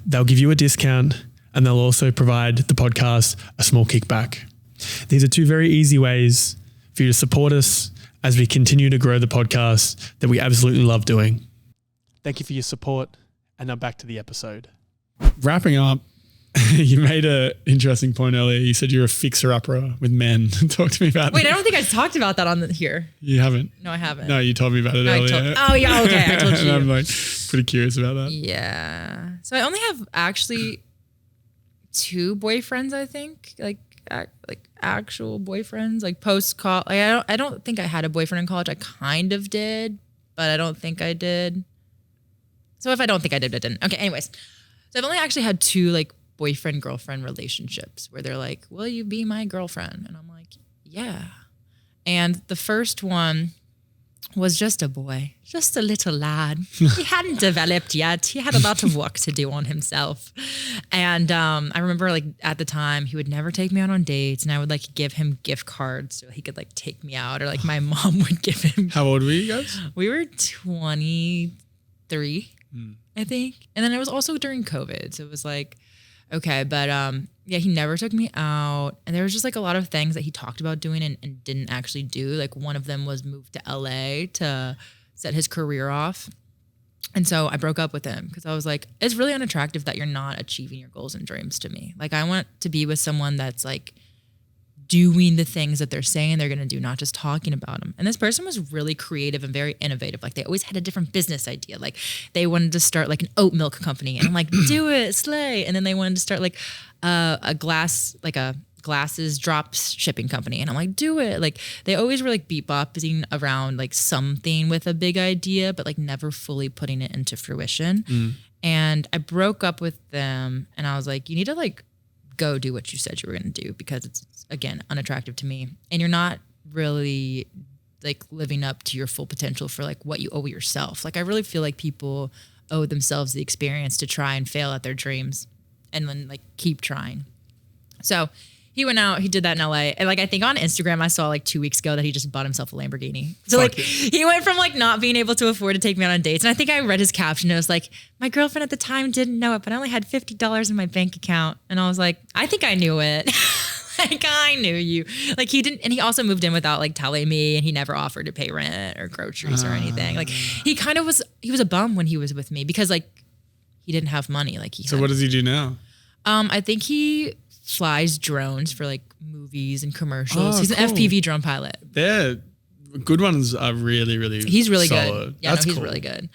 They'll give you a discount and they'll also provide the podcast a small kickback. These are two very easy ways for you to support us as we continue to grow the podcast that we absolutely love doing. Thank you for your support. And now back to the episode. Wrapping up, you made an interesting point earlier. You said you're a fixer-upper with men. Talk to me about that. Wait, I don't think I talked about that on here. You haven't? No, I haven't. No, you told me about it earlier. Oh, yeah, okay. I told you. And I'm like pretty curious about that. Yeah. So I only have actually 2 boyfriends, I think. Like actual boyfriends, like post-college. Like I don't think I had a boyfriend in college. I kind of did, but I don't think I did. So if I don't think I did, I didn't. Okay, anyways. So I've only actually had 2 like boyfriend-girlfriend relationships where they're like, will you be my girlfriend? And I'm like, yeah. And the first one was just a boy, just a little lad. He hadn't developed yet. He had a lot of work to do on himself. And I remember like at the time he would never take me out on dates, and I would like give him gift cards so he could like take me out, or like my mom would give him. How old were you guys? We were 23, I think. And then it was also during COVID. So it was like, okay, but yeah, he never took me out. And there was just like a lot of things that he talked about doing and didn't actually do. Like one of them was move to LA to set his career off. And so I broke up with him because I was like, it's really unattractive that you're not achieving your goals and dreams to me. Like I want to be with someone that's like doing the things that they're saying they're going to do, not just talking about them. And this person was really creative and very innovative. Like they always had a different business idea. Like they wanted to start like an oat milk company, and I'm like, do it, slay. And then they wanted to start like a glasses drop shipping company. And I'm like, do it. Like they always were like beatboxing around like something with a big idea, but like never fully putting it into fruition. And I broke up with them, and I was like, you need to like go do what you said you were going to do, because it's, again, unattractive to me. And you're not really like living up to your full potential for like what you owe yourself. Like I really feel like people owe themselves the experience to try and fail at their dreams and then like keep trying. So he went out, he did that in LA. And like, I think on Instagram, I saw like 2 weeks ago that he just bought himself a Lamborghini. So like he went from like not being able to afford to take me out on dates. And I think I read his caption. It was like, my girlfriend at the time didn't know it, but I only had $50 in my bank account. And I was like, I think I knew it. Like I knew you. Like he didn't, and he also moved in without like telling me, and he never offered to pay rent or groceries or anything. Like he was a bum when he was with me because like he didn't have money. Like So what does he do now? I think he flies drones for like movies and commercials. He's cool. an FPV drone pilot. They're good ones are really, really He's really solid. good. Yeah, That's he's cool. really good.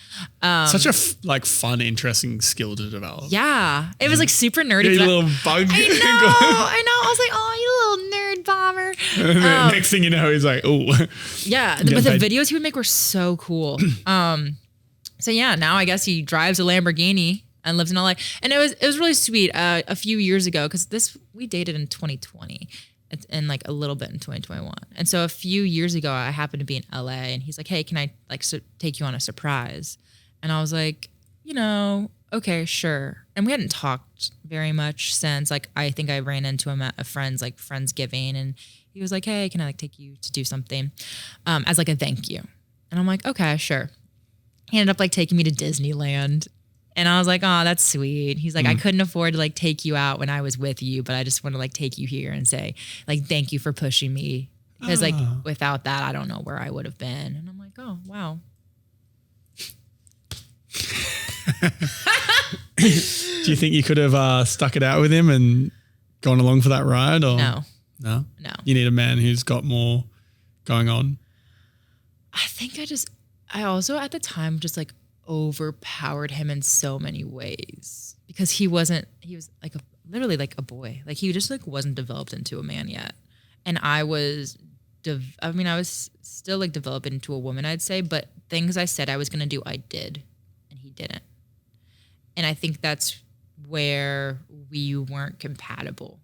Such a fun, interesting skill to develop. Yeah. It was like super nerdy. You but little bug. I know. I was like, oh, you little nerd bomber. Next thing you know, he's like, oh. Yeah. But the videos he would make were so cool. So yeah, now I guess he drives a Lamborghini and lives in LA. And it was really sweet a few years ago, because we dated in 2020 and like a little bit in 2021. And so a few years ago, I happened to be in LA, and he's like, hey, can I like take you on a surprise? And I was like, okay, sure. And we hadn't talked very much since. Like I think I ran into him at a friend's like Friendsgiving, and he was like, hey, can I like take you to do something as like a thank you? And I'm like, okay, sure. He ended up like taking me to Disneyland. And I was like, oh, that's sweet. He's like, I couldn't afford to like take you out when I was with you, but I just want to like take you here and say like, thank you for pushing me. Because like without that, I don't know where I would have been. And I'm like, oh, wow. Do you think you could have stuck it out with him and gone along for that ride? Or No. No? No. You need a man who's got more going on. I think I also at the time just like overpowered him in so many ways, because he was like literally like a boy. Like he just like wasn't developed into a man yet. And I was still like developing into a woman, I'd say, but things I said I was going to do, I did, and he didn't. And I think that's where we weren't compatible.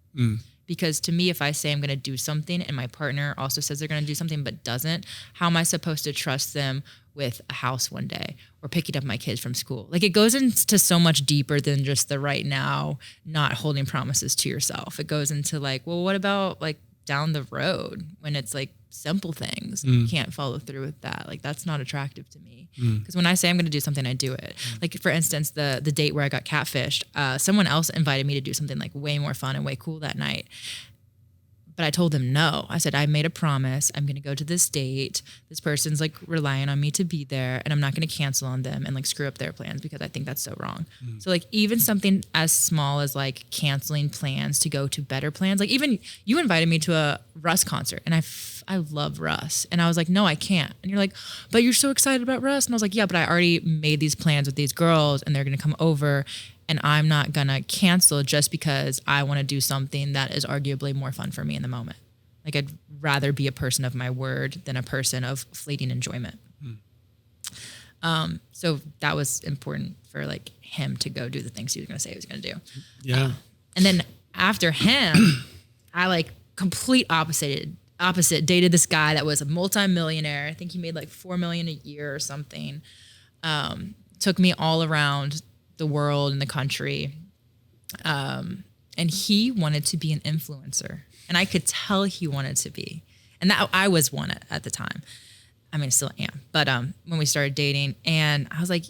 Because to me, if I say I'm going to do something and my partner also says they're going to do something but doesn't, how am I supposed to trust them with a house one day or picking up my kids from school? Like it goes into so much deeper than just the right now, not holding promises to yourself. It goes into like, well, what about like down the road when it's like simple things. You can't follow through with that. Like that's not attractive to me. Because when I say I'm going to do something, I do it. Like for instance, the date where I got catfished, someone else invited me to do something like way more fun and way cool that night. But I told them no. I said, I made a promise. I'm going to go to this date. This person's like relying on me to be there, and I'm not going to cancel on them and like screw up their plans because I think that's so wrong. So like even something as small as like canceling plans to go to better plans. Like even you invited me to a Russ concert, and I love Russ. And I was like, no, I can't. And you're like, but you're so excited about Russ. And I was like, yeah, but I already made these plans with these girls and they're going to come over, and I'm not going to cancel just because I want to do something that is arguably more fun for me in the moment. Like I'd rather be a person of my word than a person of fleeting enjoyment. So that was important for like him to go do the things he was going to say he was going to do. Yeah. And then after him, I like complete opposite dated this guy that was a multimillionaire. I think he made like $4 million a year or something. Took me all around the world and the country. And he wanted to be an influencer, and I could tell he wanted to be. And that I was one at the time. I mean, I still am. But when we started dating, and I was like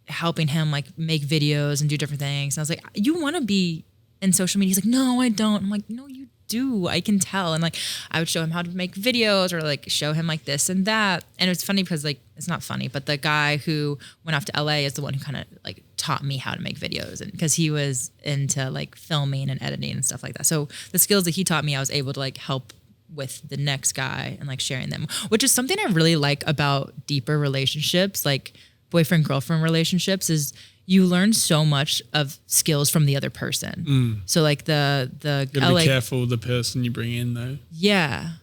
helping him like make videos and do different things. And I was like, you want to be in social media? He's like, no, I don't. I'm like, no, you do. I can tell. And like I would show him how to make videos, or like show him like this and that. And it's funny because like it's not funny, but the guy who went off to LA is the one who kind of like taught me how to make videos, and because he was into like filming and editing and stuff like that. So the skills that he taught me, I was able to like help with the next guy and like sharing them, which is something I really like about deeper relationships, like boyfriend girlfriend relationships, is you learn so much of skills from the other person. So like the You gotta be careful the person you bring in though. Yeah.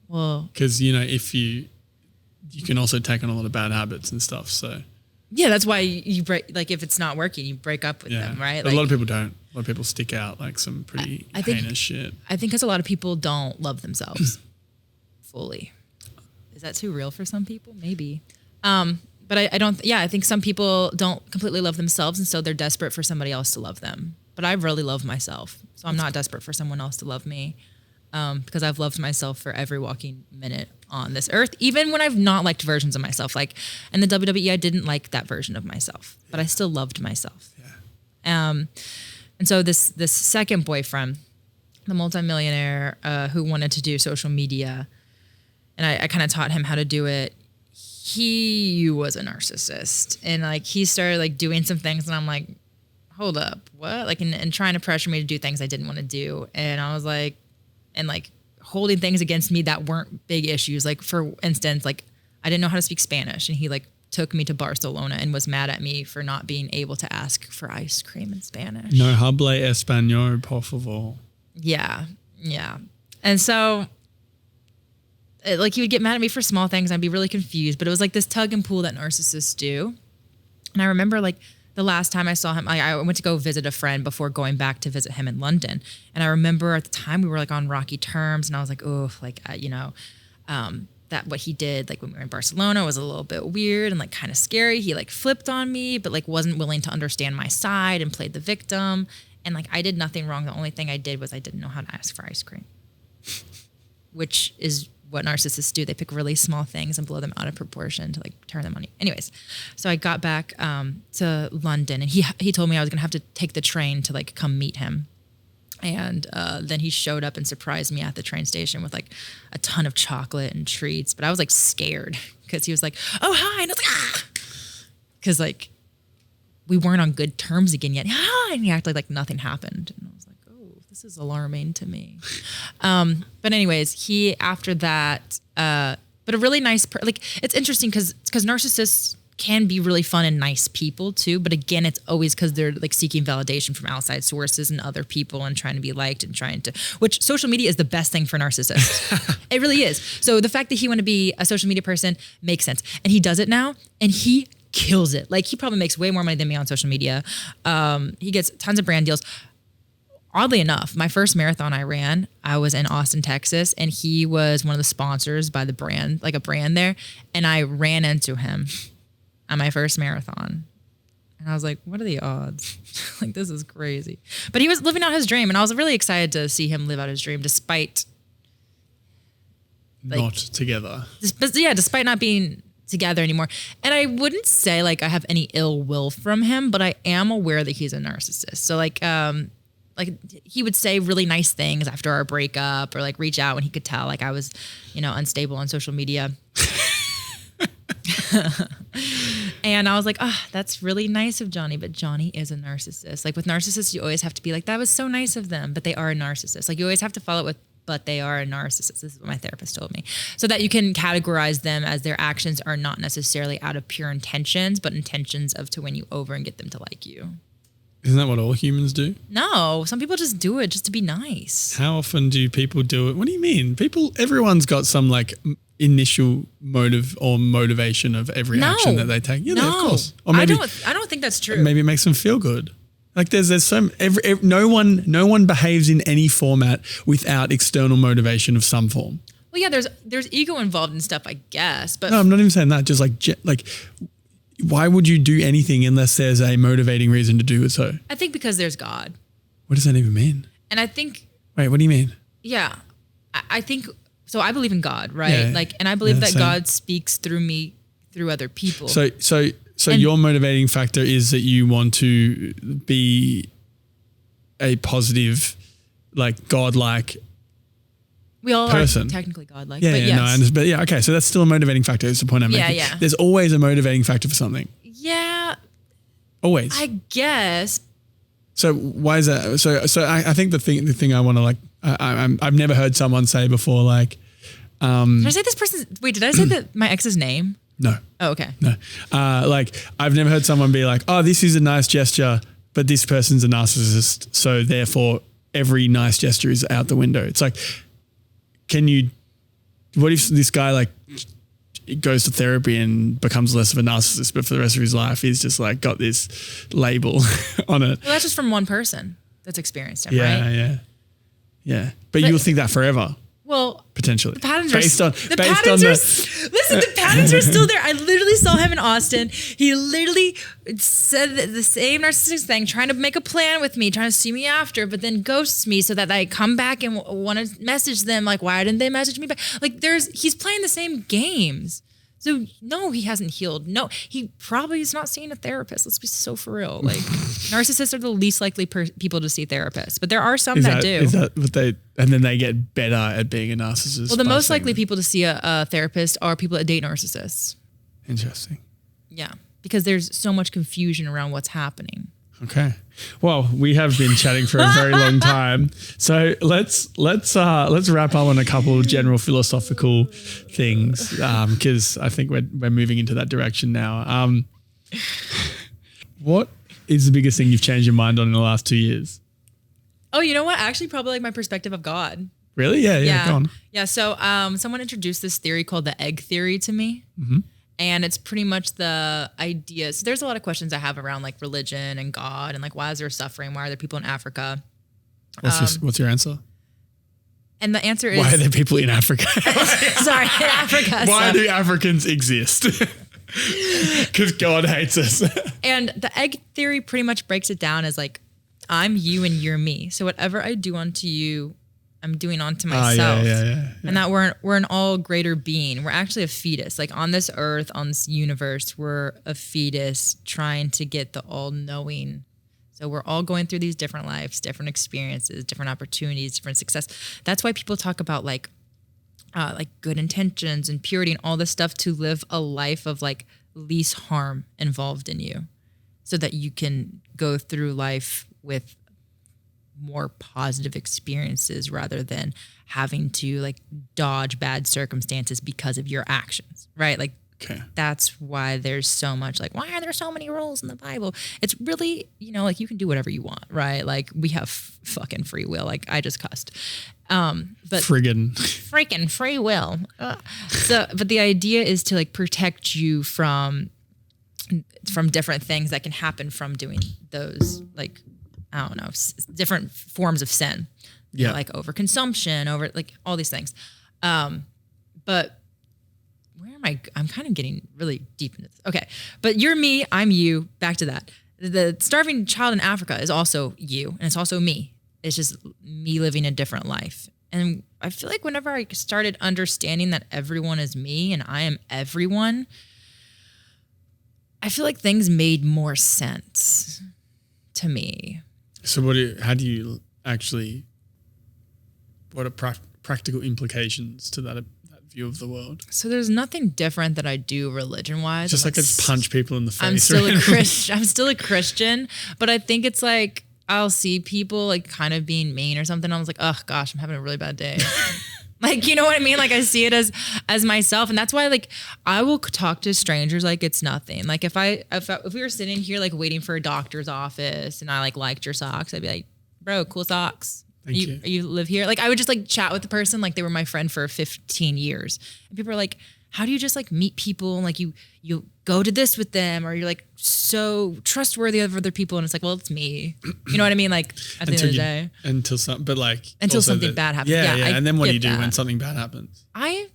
Well, because you know, if you can also take on a lot of bad habits and stuff. So yeah, that's why you break, like if it's not working, you break up with them, right? But like, a lot of people don't. A lot of people stick out like some pretty heinous shit. I think because a lot of people don't love themselves fully. Is that too real for some people? Maybe. But I don't, I think some people don't completely love themselves, and so they're desperate for somebody else to love them. But I really love myself. So I'm not desperate for someone else to love me, because I've loved myself for every walking minute on this earth, even when I've not liked versions of myself. Like in the WWE, I didn't like that version of myself, but I still loved myself. And so this second boyfriend, the multimillionaire who wanted to do social media, and I kind of taught him how to do it. He was a narcissist, and like he started like doing some things, and I'm like, hold up, what? Like, and trying to pressure me to do things I didn't want to do. And I was like, and like holding things against me that weren't big issues. Like for instance, like I didn't know how to speak Spanish, and he like took me to Barcelona and was mad at me for not being able to ask for ice cream in Spanish. No hable español, por favor. Yeah. And so like he would get mad at me for small things. I'd be really confused, but it was like this tug and pull that narcissists do. And I remember like the last time I saw him, I went to go visit a friend before going back to visit him in London. And I remember at the time we were like on rocky terms, and I was like, oh, like, that what he did, like when we were in Barcelona, was a little bit weird and like kind of scary. He like flipped on me, but like wasn't willing to understand my side and played the victim. And like I did nothing wrong. The only thing I did was I didn't know how to ask for ice cream, which is what narcissists do. They pick really small things and blow them out of proportion to like turn them on you. Anyways, so I got back to London, and he told me I was gonna have to take the train to like come meet him. And then he showed up and surprised me at the train station with like a ton of chocolate and treats. But I was like scared because he was like, oh, hi. And I was like, ah, because like we weren't on good terms again yet. Ah, and he acted like nothing happened. And I was like, oh, this is alarming to me. But anyways, he after that, but a really nice, like it's interesting because narcissists can be really fun and nice people too. But again, it's always because they're like seeking validation from outside sources and other people and trying to be liked and trying to, which social media is the best thing for narcissists. It really is. So the fact that he wanted to be a social media person makes sense. And he does it now, and he kills it. Like he probably makes way more money than me on social media. He gets tons of brand deals. Oddly enough, my first marathon I ran, I was in Austin, Texas, and he was one of the sponsors by the brand, like a brand there. And I ran into him on my first marathon. And I was like, what are the odds? Like, this is crazy. But he was living out his dream, and I was really excited to see him live out his dream despite not together. Despite not being together anymore. And I wouldn't say like I have any ill will from him, but I am aware that he's a narcissist. So like he would say really nice things after our breakup, or like reach out when he could tell like I was, unstable on social media. And I was like, that's really nice of Johnny, but Johnny is a narcissist. Like with narcissists, you always have to be like, that was so nice of them, but they are a narcissist. Like you always have to follow it with, but they are a narcissist. This is what my therapist told me. So that you can categorize them as their actions are not necessarily out of pure intentions, but intentions of to win you over and get them to like you. Isn't that what all humans do? No, some people just do it just to be nice. How often do people do it? What do you mean? Everyone's got some like initial motive or motivation of every action that they take. Yeah, of course. Or maybe, I don't think that's true. Maybe it makes them feel good. Like there's some no one behaves in any format without external motivation of some form. Well, yeah, there's ego involved in stuff, I guess. But no, I'm not even saying that. Just like why would you do anything unless there's a motivating reason to do it? So I think because there's God. What does that even mean? And I think. Wait, what do you mean? Yeah, I think. So I believe in God, right? Yeah. Like, and I believe that same. God speaks through me, through other people. So your motivating factor is that you want to be a positive, like godlike we all person. Are technically godlike. Yeah, but yeah, yes. no, I understand. But yeah, okay. So that's still a motivating factor. Is the point I'm making. Yeah. There's always a motivating factor for something. Yeah. Always. I guess. So why is that? So I think the thing I want to like. I've never heard someone say before like. Did I say this person's? Wait, did I say that my ex's name? No. Oh, okay. No. Like I've never heard someone be like, oh, this is a nice gesture, but this person's a narcissist. So therefore every nice gesture is out the window. It's like, what if this guy like goes to therapy and becomes less of a narcissist, but for the rest of his life, he's just like got this label on it. Well, that's just from one person that's experienced it, right? Yeah. But you'll think that forever. Well, potentially. The patterns the patterns are still there. I literally saw him in Austin. He literally said the same narcissistic thing, trying to make a plan with me, trying to see me after, but then ghosts me so that I come back and want to message them. Like, why didn't they message me back? Like, he's playing the same games. So no, he hasn't healed. No, he probably is not seeing a therapist. Let's be so for real. Like narcissists are the least likely people to see therapists, but there are some that do. Is that what and then they get better at being a narcissist? Well, the most likely people to see a therapist are people that date narcissists. Interesting. Yeah, because there's so much confusion around what's happening. Okay. Well, we have been chatting for a very long time. So let's wrap up on a couple of general philosophical things because I think we're moving into that direction now. What is the biggest thing you've changed your mind on in the last 2 years? Oh, you know what? Actually, probably like my perspective of God. Really? Yeah. Go on. Yeah. So someone introduced this theory called the egg theory to me. Mm-hmm. And it's pretty much the idea. So there's a lot of questions I have around like religion and God and like why is there suffering? Why are there people in Africa? What's your answer? And the answer is why are there people in Africa? Sorry, in Africa. Why do Africans exist? Because God hates us. And the egg theory pretty much breaks it down as like I'm you and you're me. So whatever I do unto you, I'm doing onto myself. Yeah. And that we're an all greater being. We're actually a fetus. Like on this earth, on this universe, we're a fetus trying to get the all-knowing. So we're all going through these different lives, different experiences, different opportunities, different success. That's why people talk about like good intentions and purity and all this stuff to live a life of like least harm involved in you so that you can go through life with more positive experiences rather than having to like dodge bad circumstances because of your actions, right? Like that's why there's so much like, why are there so many rules in the Bible? It's really, like you can do whatever you want, right? Like we have fucking free will. Like I just cussed. But freaking free will. But the idea is to like protect you from different things that can happen from doing those like, I don't know, different forms of sin, like overconsumption, over like all these things. But where am I? I'm kind of getting really deep into this. Okay. But you're me, I'm you, back to that. The starving child in Africa is also you and it's also me. It's just me living a different life. And I feel like whenever I started understanding that everyone is me and I am everyone, I feel like things made more sense to me. So how do you actually, what are practical implications to that view of the world? So there's nothing different that I do religion-wise. Just like I just punch people in the face. I'm still a Christian. I'm still a Christian, but I think it's like I'll see people like kind of being mean or something. I was like, oh gosh, I'm having a really bad day. Like, you know what I mean? Like I see it as myself, and that's why like I will talk to strangers like it's nothing. Like if we were sitting here like waiting for a doctor's office and I like liked your socks, I'd be like, bro, cool socks. Thank you. You live here? Like I would just like chat with the person like they were my friend for 15 years. And people are like, how do you just like meet people and like you go to this with them, or you're like so trustworthy of other people? And it's like, well, it's me. You know what I mean? Like at the end of the day. Until something bad happens. Yeah. And then what do you do when something bad happens? I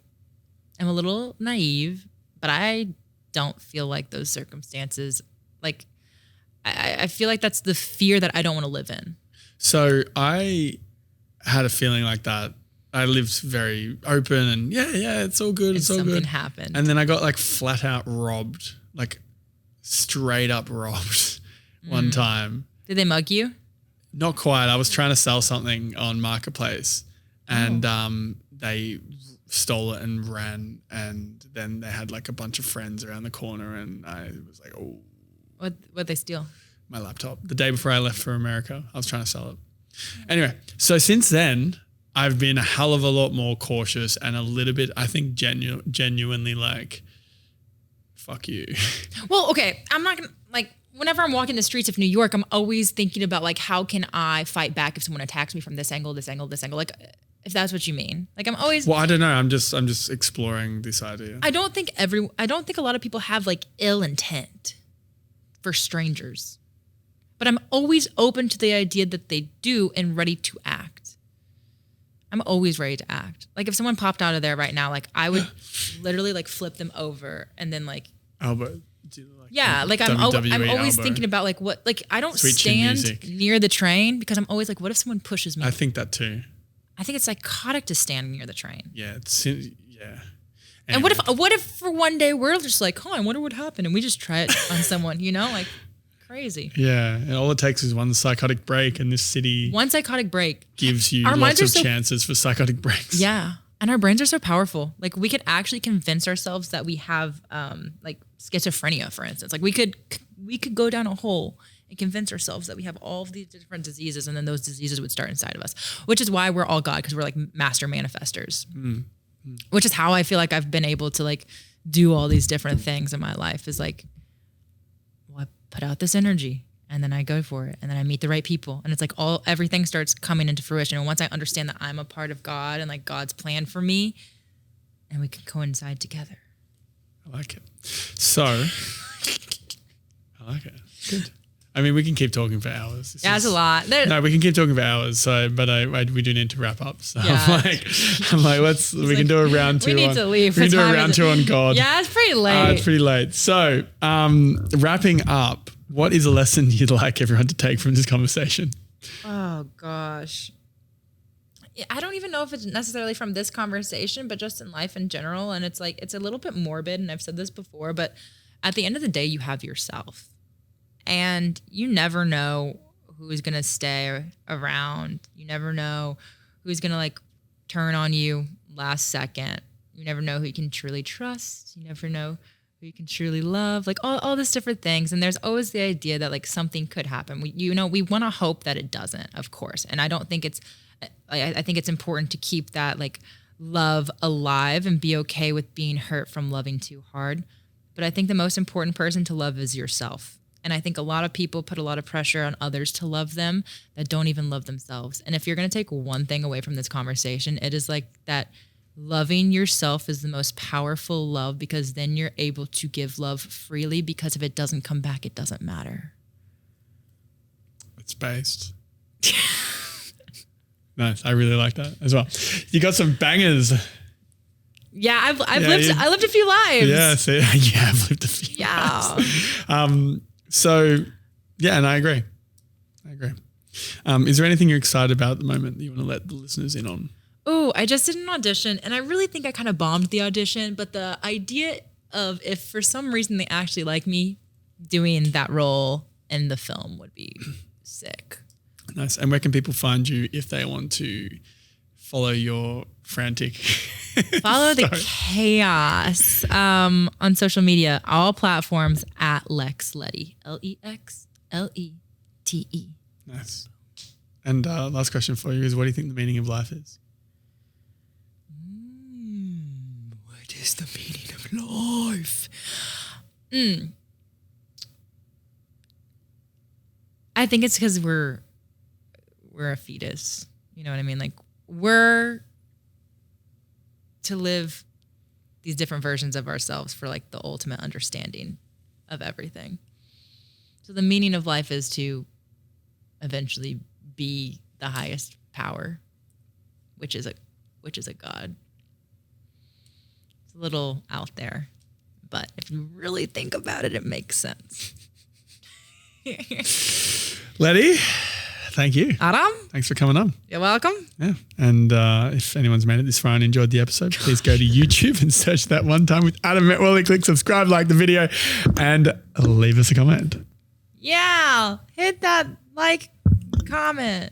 am a little naive, but I don't feel like those circumstances, like I feel like that's the fear that I don't want to live in. So I had a feeling like that. I lived very open and yeah, it's all good. It's all good. Something happened. And then I got like flat out robbed, like straight up robbed one time. Did they mug you? Not quite. I was trying to sell something on Marketplace and they stole it and ran, and then they had like a bunch of friends around the corner, and I was like, oh. What'd they steal? My laptop. The day before I left for America, I was trying to sell it. Anyway, so since then, I've been a hell of a lot more cautious and a little bit, I think, genuinely like, fuck you. Well, okay. I'm not going to, like, whenever I'm walking the streets of New York, I'm always thinking about, like, how can I fight back if someone attacks me from this angle, this angle, this angle? Like, if that's what you mean. Like, I'm always... Well, I don't know. I'm just exploring this idea. I don't think a lot of people have, like, ill intent for strangers. But I'm always open to the idea that they do and ready to act. I'm always ready to act. Like if someone popped out of there right now, like I would literally like flip them over and then like elbow. Like I'm always thinking about like what, like I don't stand near the train because I'm always like, what if someone pushes me? I think that too. I think it's psychotic to stand near the train. Yeah, Anyway. And what if for one day we're just like, I wonder what happened, and we just try it on someone, you know, like crazy. Yeah, and all it takes is one psychotic break, and this city gives you lots of chances for psychotic breaks. Yeah, and our brains are so powerful. Like we could actually convince ourselves that we have like schizophrenia, for instance. Like we could go down a hole and convince ourselves that we have all of these different diseases, and then those diseases would start inside of us, which is why we're all God, because we're like master manifestors. Which is how I feel like I've been able to like do all these different things in my life, is like, well, I put out this energy and then I go for it and then I meet the right people, and it's like everything starts coming into fruition. And once I understand that I'm a part of God and like God's plan for me, and we can coincide together. I like it. So I like it. Good. I mean, we can keep talking for hours. That's a lot. No, we can keep talking for hours. So, but we do need to wrap up. So yeah. I'm like, we can do a round two. We need to leave. We can do a round two on God. Yeah, it's pretty late. It's pretty late. So, wrapping up, what is a lesson you'd like everyone to take from this conversation? Oh gosh, I don't even know if it's necessarily from this conversation, but just in life in general. And it's like, it's a little bit morbid, and I've said this before, but at the end of the day, you have yourself. And you never know who's going to stay around. You never know who's going to like turn on you last second. You never know who you can truly trust. You never know who you can truly love, like all these different things. And there's always the idea that like something could happen. We want to hope that it doesn't, of course. And I don't think I think it's important to keep that like love alive and be okay with being hurt from loving too hard. But I think the most important person to love is yourself. And I think a lot of people put a lot of pressure on others to love them that don't even love themselves. And if you're going to take one thing away from this conversation, it is like that loving yourself is the most powerful love, because then you're able to give love freely, because if it doesn't come back, it doesn't matter. It's based. Nice. I really like that as well. You got some bangers. Yeah, I lived a few lives. Yeah, see, yeah, I've lived a few lives. So, yeah, and I agree. Is there anything you're excited about at the moment that you want to let the listeners in on? Oh, I just did an audition and I really think I kind of bombed the audition, but the idea of if for some reason they actually like me doing that role in the film would be sick. Nice. And where can people find you if they want to follow your frantic Follow the story? chaos on social media, all platforms at Lex Lete, LEXLETE. Nice. And last question for you is, what do you think the meaning of life is? What is the meaning of life? I think it's because we're a fetus. You know what I mean? Like, we're to live these different versions of ourselves for like the ultimate understanding of everything. So the meaning of life is to eventually be the highest power, which is a God. It's a little out there, but if you really think about it, it makes sense. Letty, thank you. Adam, Thanks for coming on. you're welcome. Yeah. And if anyone's made it this far and enjoyed the episode, please go to YouTube and search That One Time with Adam Metwally. Click subscribe, like the video, and leave us a comment. Yeah, hit that like, comment.